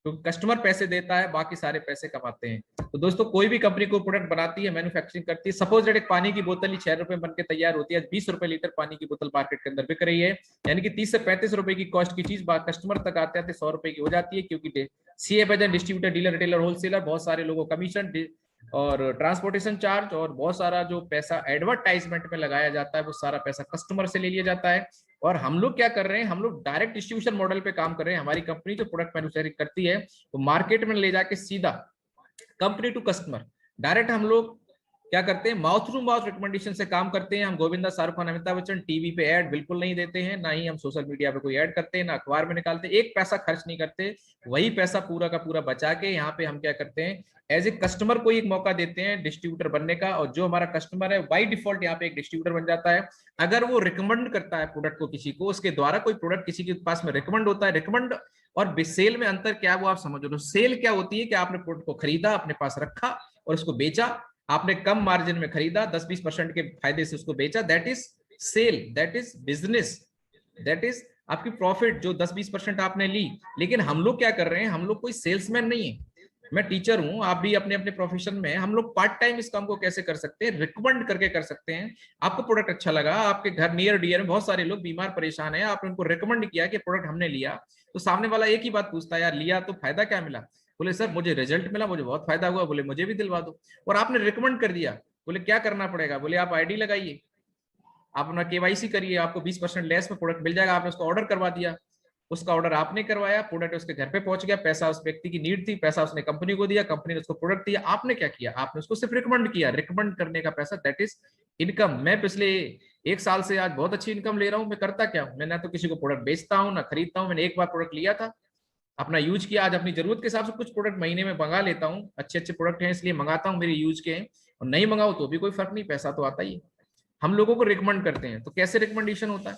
तो कस्टमर पैसे देता है, बाकी सारे पैसे कमाते हैं। तो दोस्तों कोई भी कंपनी को प्रोडक्ट बनाती है, मैन्युफैक्चरिंग करती है, सपोज एक पानी की बोतल ही 6 रुपए बन के तैयार होती है, 20 रुपए लीटर पानी की बोतल मार्केट के अंदर बिक रही है, यानी कि 30 से 35 रुपए की कॉस्ट की चीज कस्टमर तक आते आते 100 रुपए की हो जाती है। क्योंकि सीए वजन, डिस्ट्रीब्यूटर, डीलर, रिटेलर, होलसेलर, बहुत सारे लोगों को कमीशन और ट्रांसपोर्टेशन चार्ज और बहुत सारा जो पैसा एडवर्टाइजमेंट में लगाया जाता है, वो सारा पैसा कस्टमर से ले लिया जाता है। और हम लोग क्या कर रहे हैं, हम लोग डायरेक्ट डिस्ट्रीब्यूशन मॉडल पे काम कर रहे हैं। हमारी कंपनी जो प्रोडक्ट मैन्युफैक्चरिंग करती है, तो मार्केट में ले जाके सीधा कंपनी टू कस्टमर डायरेक्ट हम लोग क्या करते हैं, माउथ टू माउथ रिकमेंडेशन से काम करते हैं। हम गोविंदा, शाहरुख खान, अमिताभ बच्चन टीवी पे ऐड बिल्कुल नहीं देते हैं, ना ही हम सोशल मीडिया पे कोई ऐड करते हैं, ना अखबार में निकालते, एक पैसा खर्च नहीं करते। वही पैसा पूरा का पूरा बचा के यहाँ पे हम क्या करते हैं, एज ए कस्टमर को एक मौका देते हैं डिस्ट्रीब्यूटर बनने का। और जो हमारा कस्टमर है बाई डिफॉल्ट यहाँ पे एक डिस्ट्रीब्यूटर बन जाता है। अगर वो रिकमेंड करता है प्रोडक्ट को किसी को, उसके द्वारा कोई प्रोडक्ट किसी के पास में रिकमेंड होता है, रिकमेंड और सेल में अंतर क्या है वो आप समझ लो। सेल क्या होती है कि आपने प्रोडक्ट को खरीदा, अपने पास रखा और उसको बेचा, आपने कम मार्जिन में खरीदा, 10-20% के फायदे से उसको बेचा, that is sale, that is business, that is आपकी प्रॉफिट जो 10-20% आपने ली। लेकिन हम लोग क्या कर रहे हैं, हम लोग कोई सेल्समैन नहीं है। मैं टीचर हूं, आप भी अपने अपने प्रोफेशन में, हम लोग पार्ट टाइम इस काम को कैसे कर सकते हैं, रिकमेंड करके कर सकते हैं। आपको प्रोडक्ट अच्छा लगा, आपके घर नियर डियर में बहुत सारे लोग बीमार परेशान है, आपने उनको रिकमेंड किया कि प्रोडक्ट हमने लिया, तो सामने वाला एक ही बात पूछता है, यार लिया तो फायदा क्या मिला? बोले सर मुझे रिजल्ट मिला, मुझे बहुत फायदा हुआ। बोले मुझे भी दिलवा दो। और आपने रिकमेंड कर दिया। बोले क्या करना पड़ेगा? बोले आप आईडी लगाइए, आप अपना केवाईसी करिए, आपको 20% लेस में प्रोडक्ट मिल जाएगा। आपने उसको ऑर्डर करवा दिया, उसका ऑर्डर आपने करवाया, प्रोडक्ट उसके घर पे पहुंच गया, पैसा उस व्यक्ति की नीड थी, पैसा उसने कंपनी को दिया, कंपनी ने उसको प्रोडक्ट दिया। आपने क्या किया, आपने उसको सिर्फ रिकमेंड किया। रिकमेंड करने का पैसा, दैट इज इनकम। मैं पिछले 1 साल से आज बहुत अच्छी इनकम ले रहा हूं। मैं करता क्या हूं, मैं ना तो किसी को प्रोडक्ट बेचता हूं ना खरीदता हूं। मैंने एक बार प्रोडक्ट लिया था, अपना यूज किया, आज अपनी जरूरत के हिसाब से कुछ प्रोडक्ट महीने में मंगा लेता हूँ। अच्छे अच्छे प्रोडक्ट हैं इसलिए मंगाता हूँ, मेरे यूज के हैं। और नहीं मंगाओ तो भी कोई फर्क नहीं, पैसा तो आता ही है। हम लोगों को रिकमेंड करते हैं। तो कैसे रिकमेंडेशन होता है?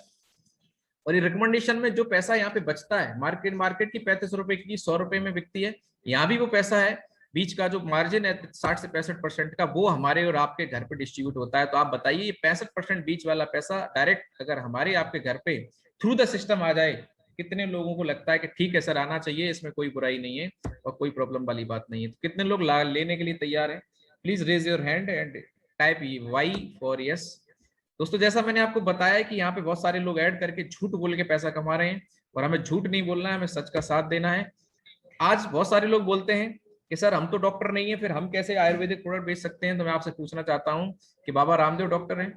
और ये रिकमेंडेशन में जो पैसा यहाँ पे बचता है, मार्केट की 35 रुपए की 100 रुपए में बिकती है, यहाँ भी वो पैसा है बीच का जो मार्जिन है 60 से 65% का, वो हमारे और आपके घर पे डिस्ट्रीब्यूट होता है। तो आप बताइए ये 65% बीच वाला पैसा डायरेक्ट अगर हमारे आपके घर पे थ्रू द सिस्टम आ जाए, कितने लोगों को लगता है कि ठीक है सर आना चाहिए, इसमें कोई बुराई नहीं है और कोई प्रॉब्लम वाली बात नहीं है। तो कितने लोग लेने के लिए तैयार है? Please raise your hand and type Y for yes. दोस्तों जैसा मैंने आपको बताया कि यहाँ पे बहुत सारे लोग ऐड करके झूठ बोल के पैसा कमा रहे हैं, और हमें झूठ नहीं बोलना है, हमें सच का साथ देना है। आज बहुत सारे लोग बोलते हैं कि सर हम तो डॉक्टर नहीं है, फिर हम कैसे आयुर्वेदिक प्रोडक्ट बेच सकते हैं? तो मैं आपसे पूछना चाहता हूँ कि बाबा रामदेव डॉक्टर हैं?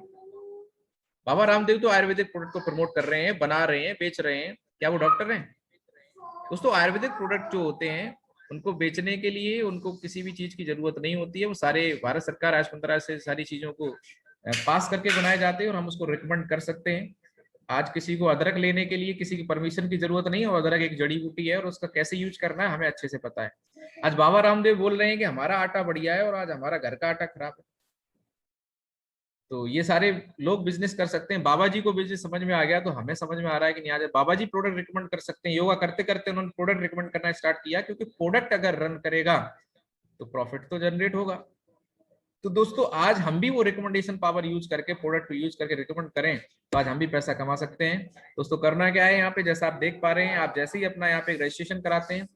बाबा रामदेव तो आयुर्वेदिक प्रोडक्ट को प्रमोट कर रहे हैं, बना रहे हैं, बेच रहे हैं, क्या वो डॉक्टर हैं? दोस्तों आयुर्वेदिक प्रोडक्ट जो होते हैं उनको बेचने के लिए उनको किसी भी चीज की जरूरत नहीं होती है, वो सारे भारत सरकार आज 15 से सारी चीजों को पास करके बनाए जाते हैं और हम उसको रिकमेंड कर सकते हैं। आज किसी को अदरक लेने के लिए किसी की परमिशन की जरूरत नहीं है, और अदरक एक जड़ी बूटी है और उसका कैसे यूज करना है हमें अच्छे से पता है। आज बाबा रामदेव बोल रहे हैं कि हमारा आटा बढ़िया है और आज हमारा घर का आटा खराब है। तो ये सारे लोग बिजनेस कर सकते हैं। बाबा जी को बिजनेस समझ में आ गया तो हमें समझ में आ रहा है कि नहीं, आज बाबा जी प्रोडक्ट रिकमेंड कर सकते हैं। योगा करते करते उन्होंने प्रोडक्ट रिकमेंड करना स्टार्ट किया, क्योंकि प्रोडक्ट अगर रन करेगा तो प्रॉफिट तो जनरेट होगा। तो दोस्तों आज हम भी वो रिकमेंडेशन पावर यूज करके, प्रोडक्ट यूज करके रिकमेंड करें तो आज हम भी पैसा कमा सकते हैं। दोस्तों करना क्या है, यहाँ पे जैसा आप देख पा रहे हैं, आप जैसे ही अपना यहाँ पे रजिस्ट्रेशन कराते हैं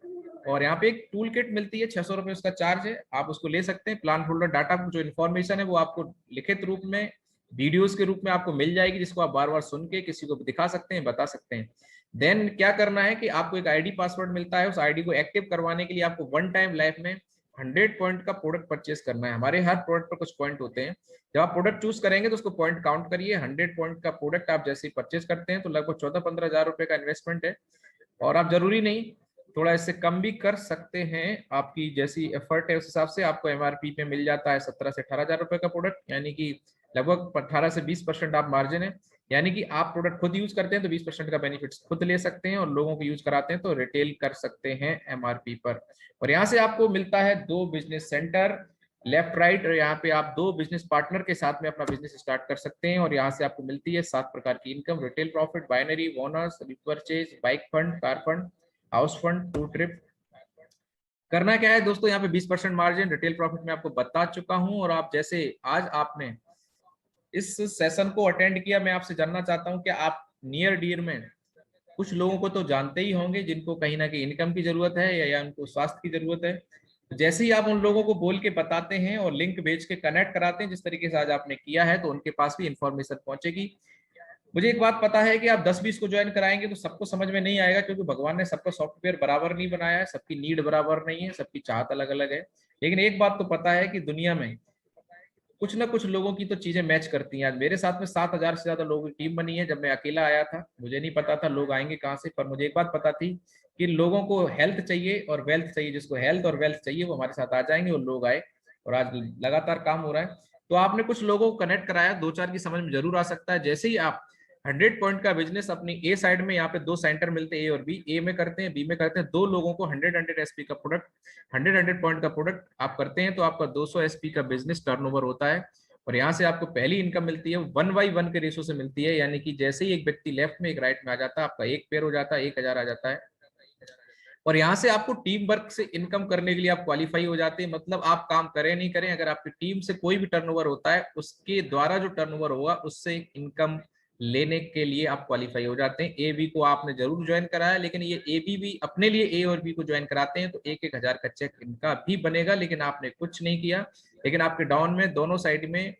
और यहाँ पे एक टूल किट मिलती है, 600 रुपए उसका चार्ज है, आप उसको ले सकते हैं। प्लान होल्डर डाटा जो इन्फॉर्मेशन है वो आपको लिखित रूप में वीडियोस के रूप में आपको मिल जाएगी, जिसको आप बार बार सुन के किसी को दिखा सकते हैं, बता सकते हैं। देन क्या करना है कि आपको एक आईडी पासवर्ड मिलता है, उस आईडी को एक्टिव करवाने के लिए आपको वन टाइम लाइफ में 100 पॉइंट का प्रोडक्ट परचेस करना है। हमारे हर प्रोडक्ट पर कुछ पॉइंट होते हैं, जब आप प्रोडक्ट चूज करेंगे तो उसको पॉइंट काउंट करिए। 100 पॉइंट का प्रोडक्ट आप जैसे ही परचेस करते हैं तो लगभग 14-15 हजार रुपए का इन्वेस्टमेंट है, और आप जरूरी नहीं थोड़ा इससे कम भी कर सकते हैं, आपकी जैसी एफर्ट है उस हिसाब से आपको एमआरपी पे मिल जाता है 17 से 18 हजार रुपए का प्रोडक्ट, यानी कि लगभग 18 से 20% आप मार्जिन है। यानी कि आप प्रोडक्ट खुद यूज करते हैं तो 20% का बेनिफिट खुद ले सकते हैं, और लोगों को यूज कराते हैं तो रिटेल कर सकते हैं एमआरपी पर। और यहाँ से आपको मिलता है 2 बिजनेस सेंटर लेफ्ट राइट, और यहाँ पे आप 2 बिजनेस पार्टनर के साथ में अपना बिजनेस स्टार्ट कर सकते हैं। और यहाँ से आपको मिलती है 7 प्रकार की income: retail profit, binary, bonus, repurchase, bike fund, car fund, house fund, tour trip. करना क्या है दोस्तों, यहाँ पे 20% मार्जिन रिटेल प्रॉफिट में आपको बता चुका हूँ। और आप जैसे आज आपने इस सेशन को अटेंड किया, मैं आपसे जानना चाहता हूँ कि आप नियर डियर में कुछ लोगों को तो जानते ही होंगे जिनको कहीं ना कहीं इनकम की जरूरत है या उनको स्वास्थ्य की जरूरत है। तो जैसे ही आप उन लोगों को बोल के बताते हैं और लिंक भेज के कनेक्ट कराते हैं जिस तरीके से आज आपने किया है, तो उनके पास भी इंफॉर्मेशन पहुंचेगी। मुझे एक बात पता है कि आप 10-20 को ज्वाइन कराएंगे तो सबको समझ में नहीं आएगा, क्योंकि भगवान ने सबका सॉफ्टवेयर बराबर नहीं बनाया है, सबकी नीड बराबर नहीं है, सबकी चाहत अलग अलग है। लेकिन एक बात तो पता है कि दुनिया में कुछ ना कुछ लोगों की तो चीजें मैच करती हैं। आज मेरे साथ में 7,000 से ज्यादा लोगों की टीम बनी है। जब मैं अकेला आया था मुझे नहीं पता था लोग आएंगे कहाँ से, पर मुझे एक बात पता थी कि लोगों को हेल्थ चाहिए और वेल्थ चाहिए। जिसको हेल्थ और वेल्थ चाहिए वो हमारे साथ आ जाएंगे, और लोग आए और आज लगातार काम हो रहा है। तो आपने कुछ लोगों को कनेक्ट कराया, 2-4 की समझ में जरूर आ सकता है। जैसे ही आप 100 पॉइंट का बिजनेस अपनी ए साइड में, यहाँ पे 2 सेंटर मिलते हैं, ए और बी, ए में करते हैं, बी में करते हैं, 2 लोगों को 100 एसपी का प्रोडक्ट, 100 पॉइंट का प्रोडक्ट आप करते हैं तो आपका 200 एसपी का बिजनेस टर्नओवर होता है। और यहाँ से आपको पहली इनकम मिलती है 1/1 के रेशो से मिलती है, यानी कि जैसे ही एक व्यक्ति लेफ्ट में एक राइट में आ जाता है आपका एक पेयर हो जाता है, 1000 आ जाता है। और यहाँ से आपको टीम वर्क से इनकम करने के लिए आप क्वालिफाई हो जाते हैं। मतलब आप काम करें नहीं करें, अगर आपकी टीम से कोई भी टर्नओवर होता है उसके द्वारा जो टर्नओवर होगा उससे इनकम लेने के लिए आप क्वालिफाई हो जाते हैं। ए बी को आपने जरूर ज्वाइन कराया, लेकिन ये ए बी भी अपने लिए ए और बी को ज्वाइन कराते हैं तो 1-1 हजार का चेक इनका भी बनेगा, लेकिन आपने कुछ नहीं किया। लेकिन आपके डाउन में दोनों साइड में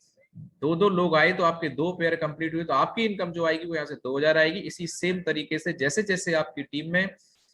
2-2 लोग आए तो आपके 2 पेयर कंप्लीट हुए, तो आपकी इनकम जो आएगी वो यहाँ से 2000 आएगी। इसी सेम तरीके से जैसे जैसे आपकी टीम में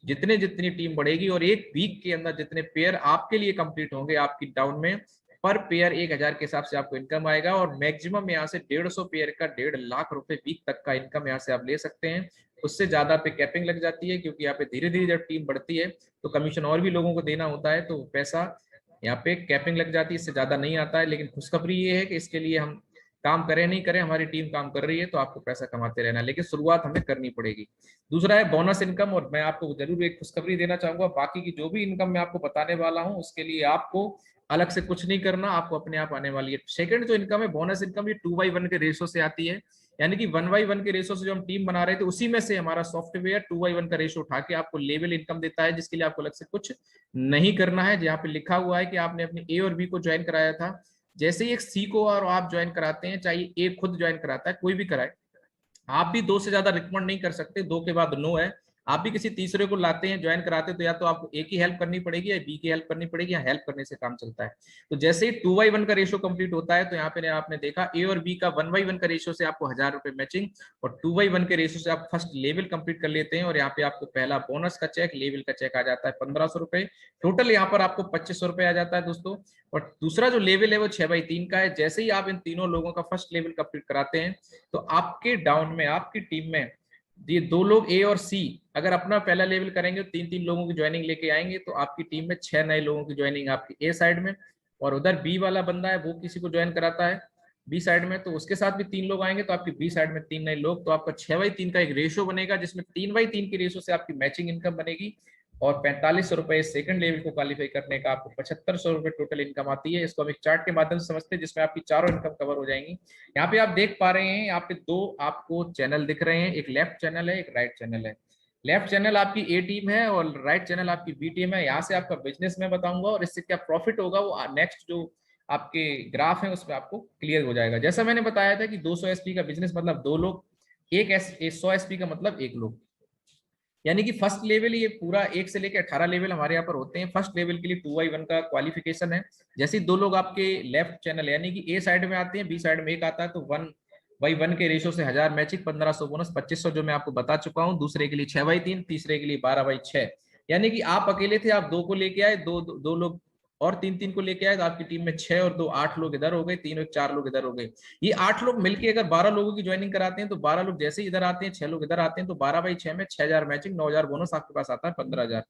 जितनी टीम बढ़ेगी और एक वीक के अंदर जितने पेयर आपके लिए कंप्लीट होंगे आपकी डाउन में, पर पेयर 1000 के हिसाब से आपको इनकम आएगा। और मैक्सिमम यहाँ से 150 पेयर का 1.5 लाख रुपए वीक तक का इनकम यहाँ से आप ले सकते हैं। उससे ज्यादा पे कैपिंग लग जाती है, क्योंकि यहाँ पे धीरे धीरे जब टीम बढ़ती है तो कमीशन और भी लोगों को देना होता है, तो पैसा यहाँ पे कैपिंग लग जाती है, इससे ज्यादा नहीं आता है। लेकिन खुशखबरी ये है कि इसके लिए हम काम करें नहीं करें, हमारी टीम काम कर रही है तो आपको पैसा कमाते रहना, लेकिन शुरुआत हमें करनी पड़ेगी। दूसरा है बोनस इनकम, और मैं आपको जरूर एक खुशखबरी देना चाहूंगा, बाकी की जो भी इनकम मैं आपको बताने वाला हूं उसके लिए आपको अलग से कुछ नहीं करना, आपको अपने आप आने वाली है। सेकंड जो इनकम है बोनस इनकम, ये 2/1 के रेशो से आती है, यानी कि 1/1 के रेशो से जो हम टीम बना रहे थे उसी में से हमारा सॉफ्टवेयर 2/1 का रेशो उठा के आपको लेवल इनकम देता है, जिसके लिए आपको अलग से कुछ नहीं करना है। जहाँ पे लिखा हुआ है कि आपने अपने ए और बी को ज्वाइन कराया था, जैसे ही एक सी को और आप ज्वाइन कराते हैं, चाहे ए खुद ज्वाइन कराता है, कोई भी कराए, आप भी 2 से ज्यादा रिकमेंड नहीं कर सकते, 2 के बाद नो है। आप भी किसी तीसरे को लाते हैं, ज्वाइन कराते हैं, तो या तो आपको ए की हेल्प करनी पड़ेगी या बी की हेल्प करनी पड़ेगी, या हेल्प करने से काम चलता है। तो जैसे ही 2/1 का रेशो कंप्लीट होता है, तो यहाँ पे आपने देखा ए और बी का 1/1 का रेशो से आपको 1000 रुपए मैचिंग, और 2/1 के रेशो से आप फर्स्ट लेवल कंप्लीट कर लेते हैं, और यहाँ पे आपको पहला बोनस का चेक, लेवल का चेक आ जाता है 1500 रुपए। टोटल यहाँ पर आपको 2500 रुपए आ जाता है दोस्तों। और दूसरा जो लेवल है वो 6/3 का है। जैसे ही आप इन तीनों लोगों का फर्स्ट लेवल कंप्लीट कराते हैं, तो आपके डाउन में, आपकी टीम में ये 2 लोग ए और सी अगर अपना पहला लेवल करेंगे, तो 3-3 लोगों की ज्वाइनिंग लेके आएंगे, तो आपकी टीम में 6 नए लोगों की ज्वाइनिंग आपकी ए साइड में, और उधर बी वाला बंदा है वो किसी को ज्वाइन कराता है बी साइड में, तो उसके साथ भी 3 लोग आएंगे, तो आपकी बी साइड में 3 नए लोग, तो आपका 6/3 का एक रेशो बनेगा, जिसमें 3/3 की रेशो से आपकी मैचिंग इनकम बनेगी। और 4500 रुपए सेकंड लेवल को क्वालिफाई करने का आपको 7500 रुपए टोटल इनकम आती है। इसको हम एक चार्ट के माध्यम से समझते हैं, जिसमें आपकी चारों इनकम कवर हो जाएंगी। यहाँ पे आप देख पा रहे हैं, यहाँ पे 2 आपको चैनल दिख रहे हैं, एक लेफ्ट चैनल है, एक राइट चैनल है। लेफ्ट चैनल आपकी ए टीम है और राइट चैनल आपकी बी टीम है। यहाँ से आपका बिजनेस मैं बताऊंगा, और इससे क्या प्रॉफिट होगा वो नेक्स्ट जो आपके ग्राफ है उसमें आपको क्लियर हो जाएगा। जैसा मैंने बताया था कि 200 एसपी का बिजनेस मतलब 2 लोग, 100 एसपी का मतलब 1 लोग, यानी कि फर्स्ट लेवल ये पूरा 1 से लेकर 18 लेवल हमारे यहाँ पर होते हैं। फर्स्ट लेवल के लिए 2/1 का क्वालिफिकेशन है। जैसे 2 लोग आपके लेफ्ट चैनल यानी कि ए साइड में आते हैं, बी साइड में एक आता है, तो 1/1 के रेशो से 1000 मैचिंग, 1500 बोनस, 2500 जो मैं आपको बता चुका हूँ। दूसरे के लिए 6/3, तीसरे के लिए 12/6, यानी कि आप अकेले थे, आप 2 को लेके आए, दो लोग और 3-3 को लेके आए, तो आपकी टीम में 6 और 2 8 लोग इधर हो गए, 3 और 4 लोग इधर हो गए। ये 8 लोग मिलके अगर 12 लोगों की ज्वाइनिंग कराते हैं, तो 12 लोग जैसे ही इधर आते हैं, 6 लोग इधर आते हैं, तो 12/6 में 6000 मैचिंग, 9000 बोनस, आपके पास आता है 15000।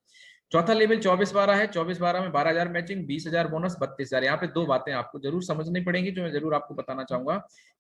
चौथा लेवल 24/12 है, 24/12 में 12000 मैचिंग, 20000 बोनस, 32000। यहाँ पे 2 बातें आपको जरूर समझनी पड़ेंगी, जो मैं जरूर आपको बताना चाहूंगा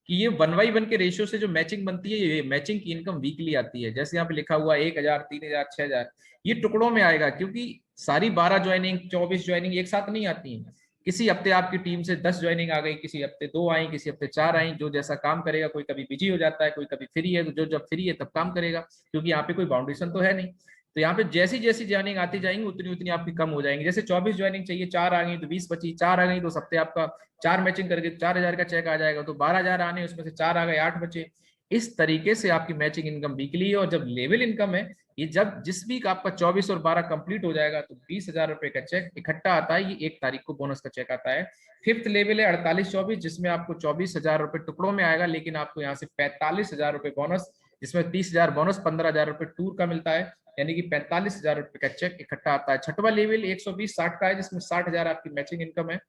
कि ये 1/1 के रेशियो से जो मैचिंग बनती है, ये मैचिंग की इनकम वीकली आती है। जैसे यहाँ पे लिखा हुआ 1000, 3000, 6000, ये टुकड़ों में आएगा, क्योंकि सारी 12 ज्वाइनिंग, 24 ज्वाइनिंग एक साथ नहीं आती है। किसी हफ्ते आपकी टीम से 10 ज्वाइनिंग आ गई, किसी हफ्ते 2 आई, किसी हफ्ते 4 आई, जो जैसा काम करेगा। कोई कभी बिजी हो जाता है, कोई कभी फ्री है, तो जो जब फ्री है तब काम करेगा, क्योंकि यहाँ पे कोई बाउंडेशन तो है नहीं। तो यहाँ पे जैसी जैसी ज्वाइनिंग आती जाएंगी, उतनी उतनी आपकी कम हो जाएंगी। जैसे 24 ज्वाइनिंग चाहिए, 4 आ गई तो 20 बची, 4 आ गई तो उस हफ्ते आपका 4 मैचिंग करके 4000 का चेक आ जाएगा, तो 12000 आने, उसमें से 4 आ गए, 8 बचे। इस तरीके से आपकी मैचिंग इनकम वीकली है। और जब लेवल इनकम है, ये जब जिस वीक आपका 24 और 12 कंप्लीट हो जाएगा, तो 20000 रुपए का चेक इकट्ठा आता है। ये 1 तारीख को बोनस का चेक आता है। फिफ्थ लेवल है 48-24, जिसमें आपको 24,000 रुपए टुकड़ों में आएगा, लेकिन आपको यहाँ से 45,000 रुपए बोनस, जिसमें 30,000 बोनस, 15,000 रुपए टूर का मिलता है, यानी कि 45,000 रुपए का चेक इकट्ठा आता है। छठवां लेवल 120-60 का है, जिसमें 60,000 आपकी मैचिंग इनकम है।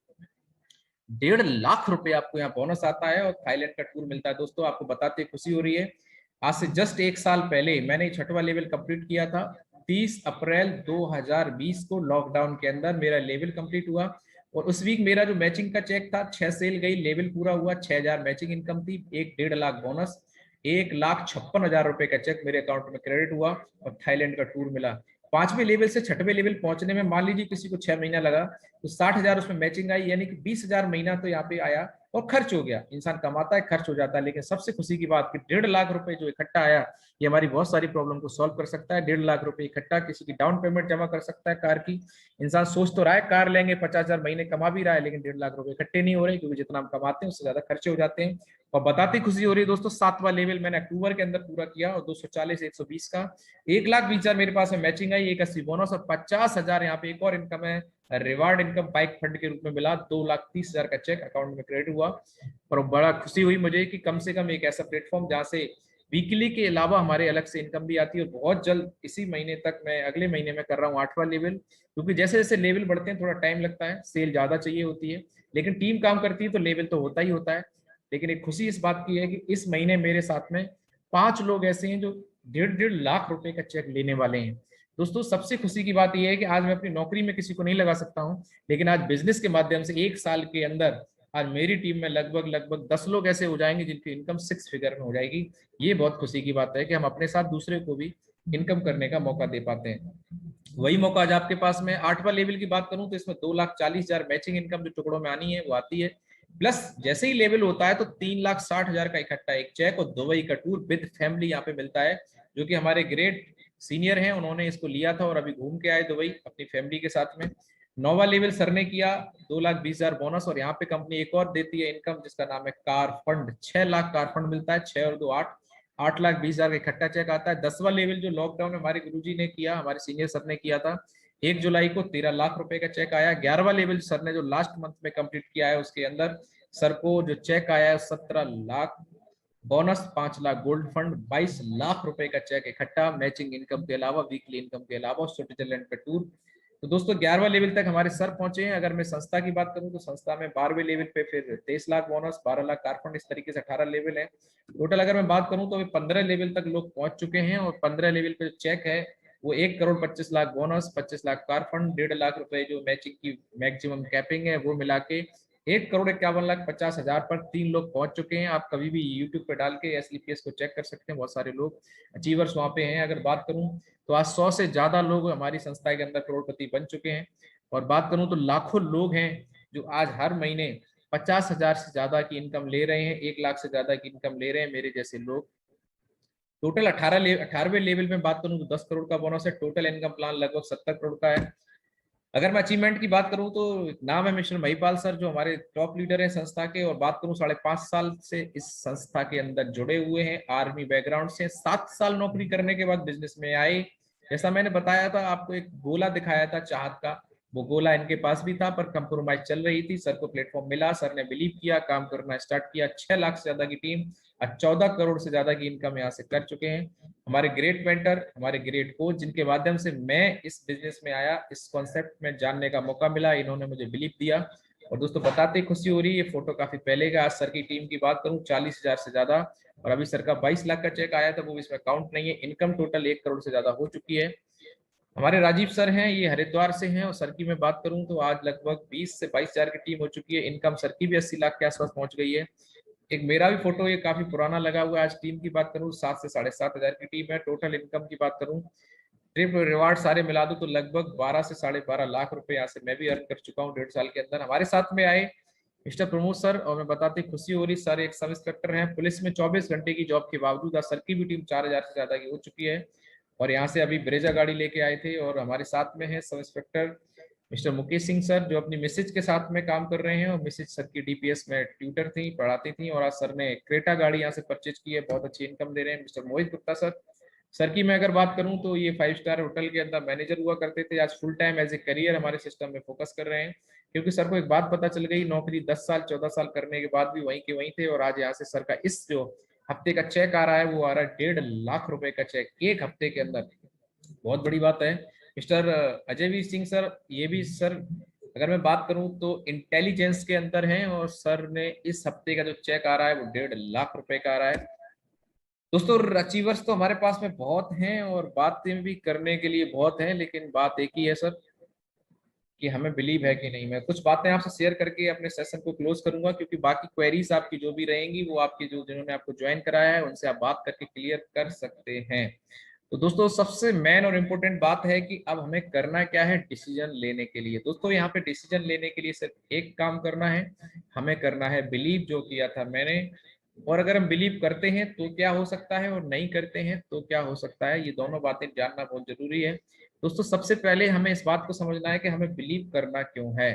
1.5 लाख रुपए आपको यहाँ बोनस आता है, और थाईलैंड का टूर मिलता है। दोस्तों आपको बताते खुशी हो रही है, आज से जस्ट 1 साल पहले मैंने छठवां लेवल कंप्लीट किया था। 30 अप्रैल 2020 को लॉकडाउन के अंदर मेरा लेवल कंप्लीट हुआ, और उस वीक मेरा जो मैचिंग का चेक था, 6 सेल गई, लेवल पूरा हुआ, 6000 मैचिंग इनकम थी, 1.5 लाख बोनस, 1,56,000 रुपए का चेक मेरे अकाउंट में क्रेडिट हुआ, और थाईलैंड का टूर मिला। 5वें लेवल से 6वें लेवल पहुंचने में मान लीजिए किसी को 6 महीना लगा, तो 60,000 उसमें मैचिंग आई, यानी कि 20,000 महीना तो यहाँ पे आया और खर्च हो गया। इंसान कमाता है, खर्च हो जाता है, लेकिन सबसे खुशी की बात कि 1.5 लाख रुपए जो इकट्ठा आया, ये हमारी बहुत सारी प्रॉब्लम को सॉल्व कर सकता है। 1.5 लाख रुपए इकट्ठा किसी की डाउन पेमेंट जमा कर सकता है कार की। इंसान सोच तो रहा है कार लेंगे, 50,000 महीने कमा भी रहा है, लेकिन 1.5 लाख रुपए इकट्ठे नहीं हो रहे, क्योंकि जितना हम कमाते हैं उससे ज्यादा खर्चे हो जाते हैं। और बताती खुशी हो रही है दोस्तों, 7वां लेवल मैंने अक्टूबर के अंदर पूरा किया, और 240 120 का 1,20,000 मेरे पास में मैचिंग आई, 180 बोनस, और 50,000 यहाँ पे एक और इनकम है, रिवार्ड इनकम बाइक फंड के रूप में मिला। 2,30,000 का चेक अकाउंट में क्रेडिट हुआ। और बड़ा खुशी हुई मुझे कि कम से कम एक ऐसा प्लेटफॉर्म जहाँ से वीकली के अलावा हमारे अलग से इनकम भी आती है। और बहुत जल्द इसी महीने तक, मैं अगले महीने में कर रहा हूँ 8वां लेवल, क्योंकि जैसे जैसे लेवल बढ़ते हैं थोड़ा टाइम लगता है, सेल ज्यादा चाहिए होती है, लेकिन टीम काम करती है तो लेवल तो होता ही होता है। लेकिन एक खुशी इस बात की है कि इस महीने मेरे साथ में 5 लोग ऐसे हैं जो 1.5 लाख रुपए का चेक लेने वाले हैं। दोस्तों सबसे खुशी की बात यह है कि आज मैं अपनी नौकरी में किसी को नहीं लगा सकता हूं, लेकिन आज बिजनेस के माध्यम से 1 साल के अंदर आज मेरी टीम में लगभग 10 लोग ऐसे हो जाएंगे जिनकी इनकम 6 फिगर में हो जाएगी। ये बहुत खुशी की बात है कि हम अपने साथ दूसरे को भी इनकम करने का मौका दे पाते हैं। वही मौका आज आपके पास में 8वां लेवल की बात करूं तो इसमें 2,40,000 मैचिंग इनकम जो टुकड़ों में आनी है वो आती है। प्लस जैसे ही लेवल होता है तो 3,60,000 का इकट्ठा एक चेक और दुबई का टूर विद फैमिली यहाँ पे मिलता है, जो कि हमारे ग्रेट सीनियर हैं, उन्होंने इसको लिया था और अभी घूम के आए दुबई अपनी फैमिली के साथ में। 9वां लेवल सर ने किया, 2,20,000 बोनस, और यहाँ पे कंपनी एक और देती है इनकम जिसका नाम है car fund, 6 lakh car fund मिलता है, 6 और 2 8, 8,20,000 का इकट्ठा चेक आता है। 10वां लेवल जो लॉकडाउन में हमारे गुरुजी ने किया, हमारे सीनियर सर ने किया था, 1 जुलाई को 13 लाख रुपए का चेक आया। 11वां लेवल सर ने जो लास्ट मंथ में कंप्लीट किया है उसके अंदर सर को जो चेक आया है 17 lakh bonus, 5 lakh gold fund, 22 lakh रुपए का चेक इकट्ठा, मैचिंग इनकम के अलावा, वीकली इनकम के अलावा, स्विट्जरलैंड का टूर। तो दोस्तों 11वां लेवल तक हमारे सर पहुंचे हैं। अगर मैं संस्था की बात करूं तो संस्था में 12वें लेवल पे फिर 23 lakh bonus, 12 lakh car fund, इस तरीके से 18 लेवल है टोटल। अगर मैं बात करूं तो 15 लेवल तक लोग पहुंच चुके हैं, और 15 लेवल पे जो चेक है वो 1,25,00,000 bonus, 25 lakh car fund, 1.5 lakh रुपए जो मैचिंग की मैक्सिमम कैपिंग है वो मिला के 1,51,50,000 पर 3 लोग पहुंच चुके हैं। आप कभी भी यूट्यूब पे डाल के SLPS को चेक कर सकते हैं, बहुत सारे लोग अचीवर्स वहां पे हैं। अगर बात करूं तो आज 100 से ज्यादा लोग हमारी संस्था के अंदर करोड़पति बन चुके हैं, और बात करूं तो लाखों लोग हैं जो आज हर महीने 50,000 से ज्यादा की इनकम ले रहे हैं, 1 लाख से ज्यादा की इनकम ले रहे हैं मेरे जैसे लोग। टोटल 18वें लेवल में बात करूं तो 10 करोड़ का बोनस है, टोटल इनकम प्लान लगभग 70 करोड़ का है। अगर मैं अचीवमेंट की बात करूं तो नाम है मिस्टर महिपाल सर, जो हमारे टॉप लीडर हैं संस्था के, और बात करूं 5.5 साल से इस संस्था के अंदर जुड़े हुए हैं, आर्मी बैकग्राउंड से, 7 साल नौकरी करने के बाद बिजनेस में आए। जैसा मैंने बताया था आपको, एक गोला दिखाया था चाहत का, वो गोला इनके पास भी था पर कंप्रोमाइज चल रही थी। सर को प्लेटफॉर्म मिला, सर ने बिलीव किया, काम करना स्टार्ट किया, 6 लाख से ज्यादा की टीम और 14 करोड़ से ज्यादा की इनकम यहाँ से कर चुके हैं। हमारे ग्रेट मेंटर, हमारे ग्रेट कोच, जिनके माध्यम से मैं इस बिजनेस में आया, इस कॉन्सेप्ट में जानने का मौका मिला, इन्होंने मुझे बिलीव दिया। और दोस्तों बताते खुशी हो रही है, ये फोटो काफी पहले का। आज सर की टीम की बात करूं 40,000 से ज्यादा, और अभी सर का 22 लाख का चेक आया था, वो इसमें काउंट नहीं है। इनकम टोटल 1 करोड़ से ज्यादा हो चुकी है। हमारे राजीव सर हैं, ये हरिद्वार से हैं, और सर की मैं बात करूं तो आज लगभग 20 से 22,000 की टीम हो चुकी है। इनकम सर की भी 80 लाख के आसपास पहुंच गई है। एक मेरा भी फोटो ये काफी पुराना लगा हुआ है। आज टीम की बात करूं 7 से 7,500 की टीम है। टोटल इनकम की बात करूं, ट्रिप रिवार्ड सारे मिला दूं तो लगभग 12 से 12.5 लाख रुपए यहाँ से मैं भी अर्न कर चुका हूँ 1.5 साल के अंदर। हमारे साथ में आए मिस्टर प्रमोद सर, और मैं बताती खुशी हो रही, सर एक सब इंस्पेक्टर हैं पुलिस में, 24 घंटे की जॉब के बावजूद आज सर की भी टीम 4,000 से ज्यादा की हो चुकी है। और यहाँ से अभी ब्रेजा गाड़ी लेके आए थे। और हमारे साथ में है sub inspector mister Mukesh Singh sir, जो अपनी मिसेज के साथ में काम कर रहे हैं, और मिसेज सर की DPS में ट्यूटर थी, पढ़ाती थी, और आज सर ने क्रेटा गाड़ी यहाँ से परचेज की है, बहुत अच्छी इनकम दे रहे हैं। मिस्टर मोहित गुप्ता सर, सर की मैं अगर बात करूं तो ये 5 स्टार होटल के अंदर मैनेजर हुआ करते थे, आज full time as a career हमारे सिस्टम में फोकस कर रहे हैं। क्योंकि सर को एक बात पता चल गई, नौकरी 10 साल 14 साल करने के बाद भी वहीं के वहीं थे, और आज यहाँ से सर का इस जो हफ्ते का चेक आ रहा है वो आ रहा है 1.5 लाख रुपए का चेक एक हफ्ते के अंदर, बहुत बड़ी बात है। मिस्टर अजय वीर सिंह सर, ये भी सर अगर मैं बात करूं तो इंटेलिजेंस के अंदर हैं, और सर ने इस हफ्ते का जो चेक आ रहा है वो 1.5 लाख रुपए का आ रहा है। दोस्तों अचीवर्स तो हमारे पास में बहुत हैं, और बातें भी करने के लिए बहुत हैं, लेकिन बात एक ही है सर कि हमें बिलीव है कि नहीं। मैं कुछ बातें आपसे शेयर करके अपने सेशन को क्लोज करूंगा, क्योंकि बाकी क्वेरीज आपकी जो भी रहेंगी वो आपकी जो जिन्होंने आपको ज्वाइन कराया है उनसे आप बात करके क्लियर कर सकते हैं। तो दोस्तों सबसे मेन और इम्पोर्टेंट बात है कि अब हमें करना क्या है डिसीजन लेने के लिए। दोस्तों यहाँ पे डिसीजन लेने के लिए सिर्फ एक काम करना है, हमें करना है बिलीव, जो किया था मैंने। और अगर हम बिलीव करते हैं तो क्या हो सकता है, और नहीं करते हैं तो क्या हो सकता है, ये दोनों बातें जानना बहुत जरूरी है। दोस्तों सबसे पहले हमें इस बात को समझना है कि हमें बिलीव करना क्यों है।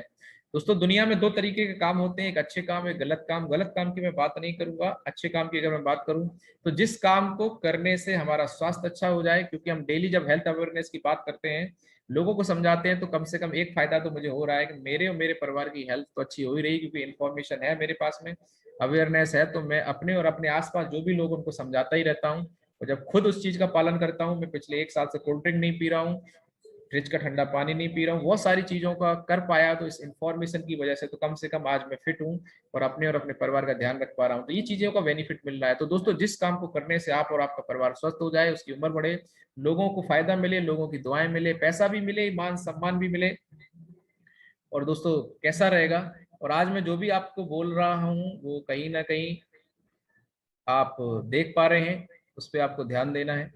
दोस्तों दुनिया में 2 तरीके के काम होते हैं, एक अच्छे काम, एक गलत काम। गलत काम की मैं बात नहीं करूंगा, अच्छे काम की अगर मैं बात करूं तो जिस काम को करने से हमारा स्वास्थ्य अच्छा हो जाए। क्योंकि हम डेली जब हेल्थ अवेयरनेस की बात करते हैं, लोगों को समझाते हैं, तो कम से कम एक फायदा तो मुझे हो रहा है कि मेरे और मेरे परिवार की हेल्थ तो अच्छी हो ही रही, क्योंकि इन्फॉर्मेशन है मेरे पास में, अवेयरनेस है। तो मैं अपने और अपने आसपास जो भी लोग उनको समझाता ही रहता हूँ, और जब खुद उस चीज का पालन करता हूँ, मैं पिछले 1 साल से कोल्ड ड्रिंक नहीं पी रहा हूँ, फ्रिज का ठंडा पानी नहीं पी रहा हूँ, बहुत सारी चीजों का कर पाया तो इस इंफॉर्मेशन की वजह से, तो कम से कम आज मैं फिट हूँ और अपने परिवार का ध्यान रख पा रहा हूँ। तो ये चीजों का बेनिफिट मिल रहा है। तो दोस्तों जिस काम को करने से आप और आपका परिवार स्वस्थ हो जाए, उसकी उम्र बढ़े, लोगों को फायदा मिले, लोगों की दुआएं मिले, पैसा भी मिले, मान सम्मान भी मिले, और दोस्तों कैसा रहेगा। और आज मैं जो भी आपको बोल रहा हूँ वो कहीं ना कहीं आप देख पा रहे हैं, उस पर आपको ध्यान देना है।